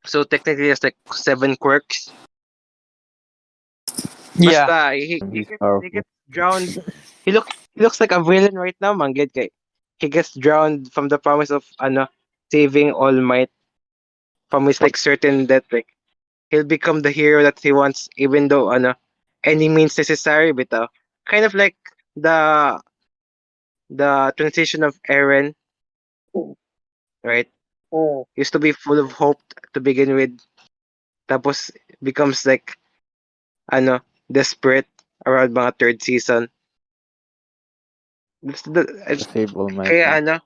So technically it's like seven quirks. Yeah. Basta he's he powerful. gets drowned. He looks like a villain right now, manggid kay. He gets drowned from the promise of saving All Might from his like certain death. Like he'll become the hero that he wants, even though any means necessary. Bitaw, kind of like the the transition of Eren, right? Oh, Used to be full of hope to begin with, tapos becomes like desperate around mga third season. That's To save All Might. Kaya Yeah.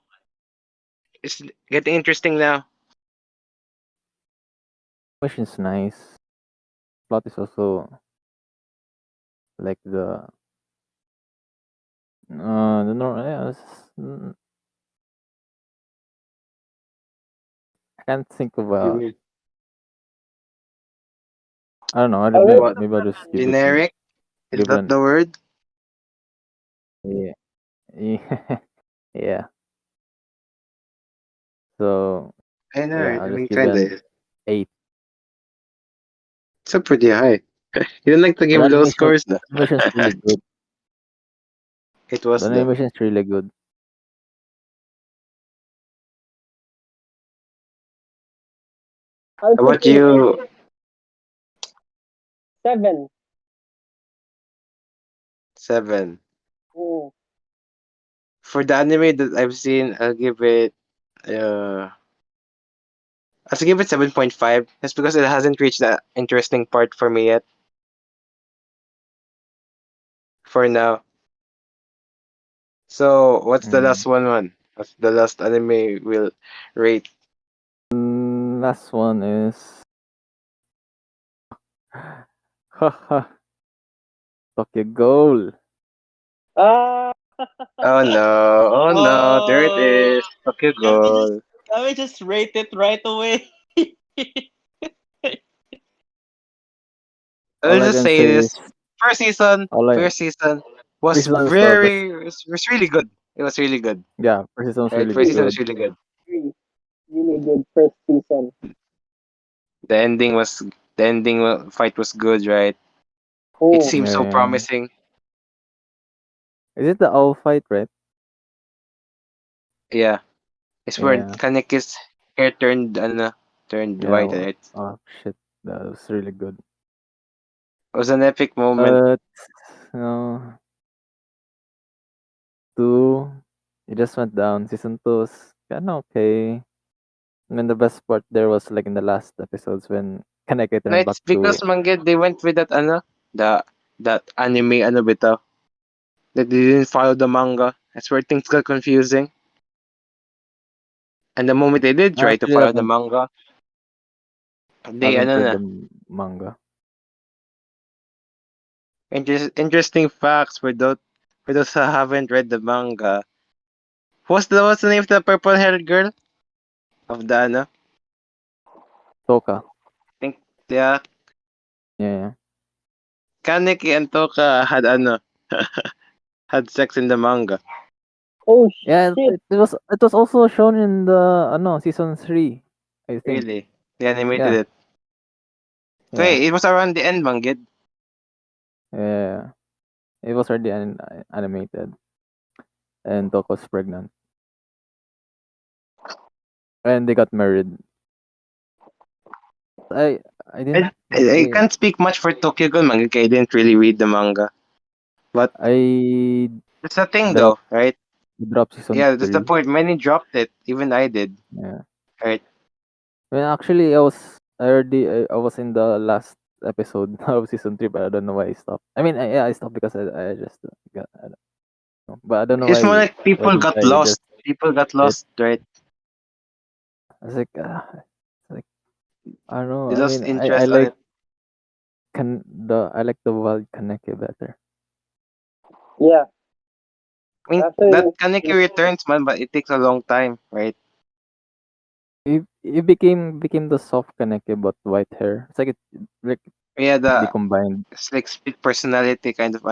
it's getting interesting now. Animation's nice. Plot is also like the normal. Yeah, I can't think of You a. mean I don't know. I read What Maybe I'll just give it. generic? Is Give that an the word? yeah. Yeah. Yeah. So I know, yeah, right? I'll I just mean, give it kinda an is. 8. It's a pretty high. You don't like to But give low scores, no? animation's really good. It was The the. animation's really good. I'll How put about it you? 7. 7. Oh, For the anime that I've seen, uh I'll give it 7.5. That's because it hasn't reached that interesting part for me yet. For now. So what's the last Mm. one? What's the last anime we'll rate? Last one is haha Tokyo Ghoul. ah, Oh no! Oh no! There it Oh, is. Tokyo let me just Ghoul. let me just rate it right away. All I'll I just can say say is this: first season, all I first season was first season was the best. was really good. It was really good. Yeah, first season was Right, really first season good. was really good. really, really good first season. The ending was fight was good, right? It Oh, seems so Yeah. promising. Is it the owl fight, right? Yeah, it's where Yeah. Kaneki's hair turned Yeah. white, right? Oh shit, that was really good. It was an epic moment. But no, 2, it just went down. Season 2 was kind of okay. And then the best part there was like in the last episodes when Kaneki No, turned back it's because to Manggit, they went with that that anime bitaw, that they didn't follow the manga. That's where things got confusing. And the moment they did I try to actually follow the manga, they haven't read na. the manga. Interesting facts for those who haven't read the manga. What's the name of the purple haired girl? Of the Toka. think yeah, Yeah. Kaneki and Toka had had sex in the manga. Oh Yeah, shit! it was also shown in the season 3, I think. Really? They animated Yeah. it. So Yeah. hey, it was around the end, Manggit. Yeah. It was already animated and Toko's pregnant. And they got married. I I didn't I really can't speak much for Tokyo Ghoul manga. 'Kay, I didn't really read the manga, but I that's the thing, though, dropped right? dropped season Yeah, that's the 3. point. Many dropped it. Even I did. Yeah. Right? Well, actually, I was in the last episode of season 3, but I don't know why I stopped. I mean, yeah, I stopped because I just I don't know. But I don't know It's more like why people did got I lost. just People got quit. lost, right? I was like, it's like I don't know. They I lost mean, I interest on like it. I like the wild Kaneki better. Yeah, I mean, after that Kaneki returns, man, but it takes a long time, right? It became the soft Kaneki but white hair. It's like like Yeah, they combined. it's like split personality kind of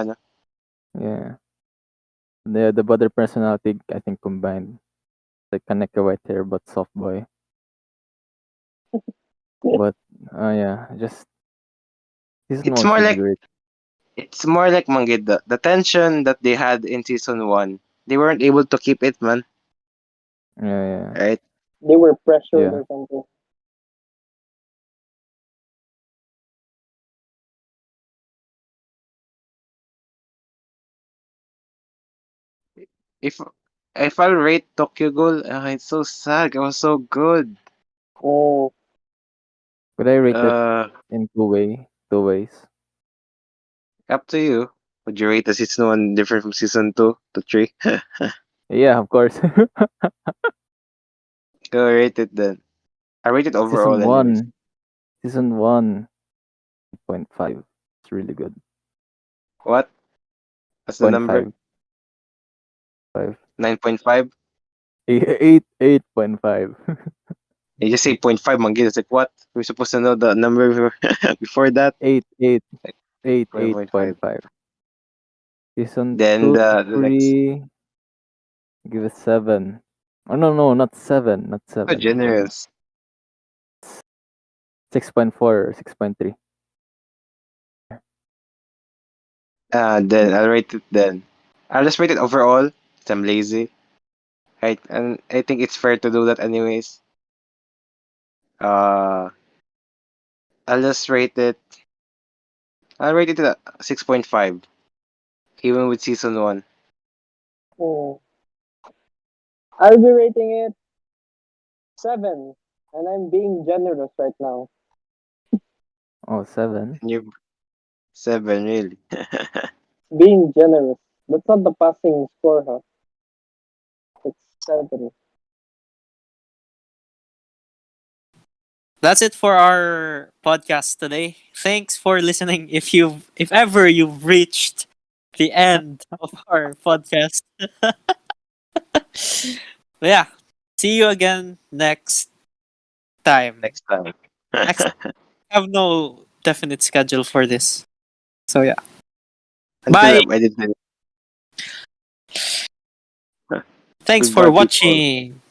Yeah, the brother personality I think combined. Like Kaneki white hair but soft boy. But yeah, just season It's one more was like great. Manggit, the tension that they had in season one. They weren't able to keep it, man. Yeah, Right? they were pressured yeah, or something. If I'll rate Tokyo Ghoul, it's so sad. It was so good. Oh, Could I rate it Uh, in two ways? Up to you. Would you rate the season one different from season two to three? Yeah, of course. Go rate it then. I rate it overall, season anyways. one, season one, 8.5. It's really good. What? What's the Point number? five, five. 9.5? 8.5. You just say point 0.5, Manggit. It's like, what? We're supposed to know the number before that? 8, 8, 8, 8.5. 8.5. Season Then 2 to the next. 3, give it 7. Oh, no, not 7, not So 7. generous. 6.4 or 6.3. Then I'll rate it then. I'll just rate it overall. 'Cause I'm lazy. Right? And I think it's fair to do that anyways. Uh, I'll just rate it. I'll rate it at 6.5. Even with season 1. oh. I'll be rating it 7, and I'm being generous right now. Oh, 7. And you 7, really. Being generous. That's not the passing score, huh? It's 7. That's it for our podcast today. Thanks for listening. If ever you've reached the end of our podcast. Yeah. See you again next time. Next time. Next I have no definite schedule for this. So yeah. Until Bye. I'm edited. Thanks for Goodbye, people. watching.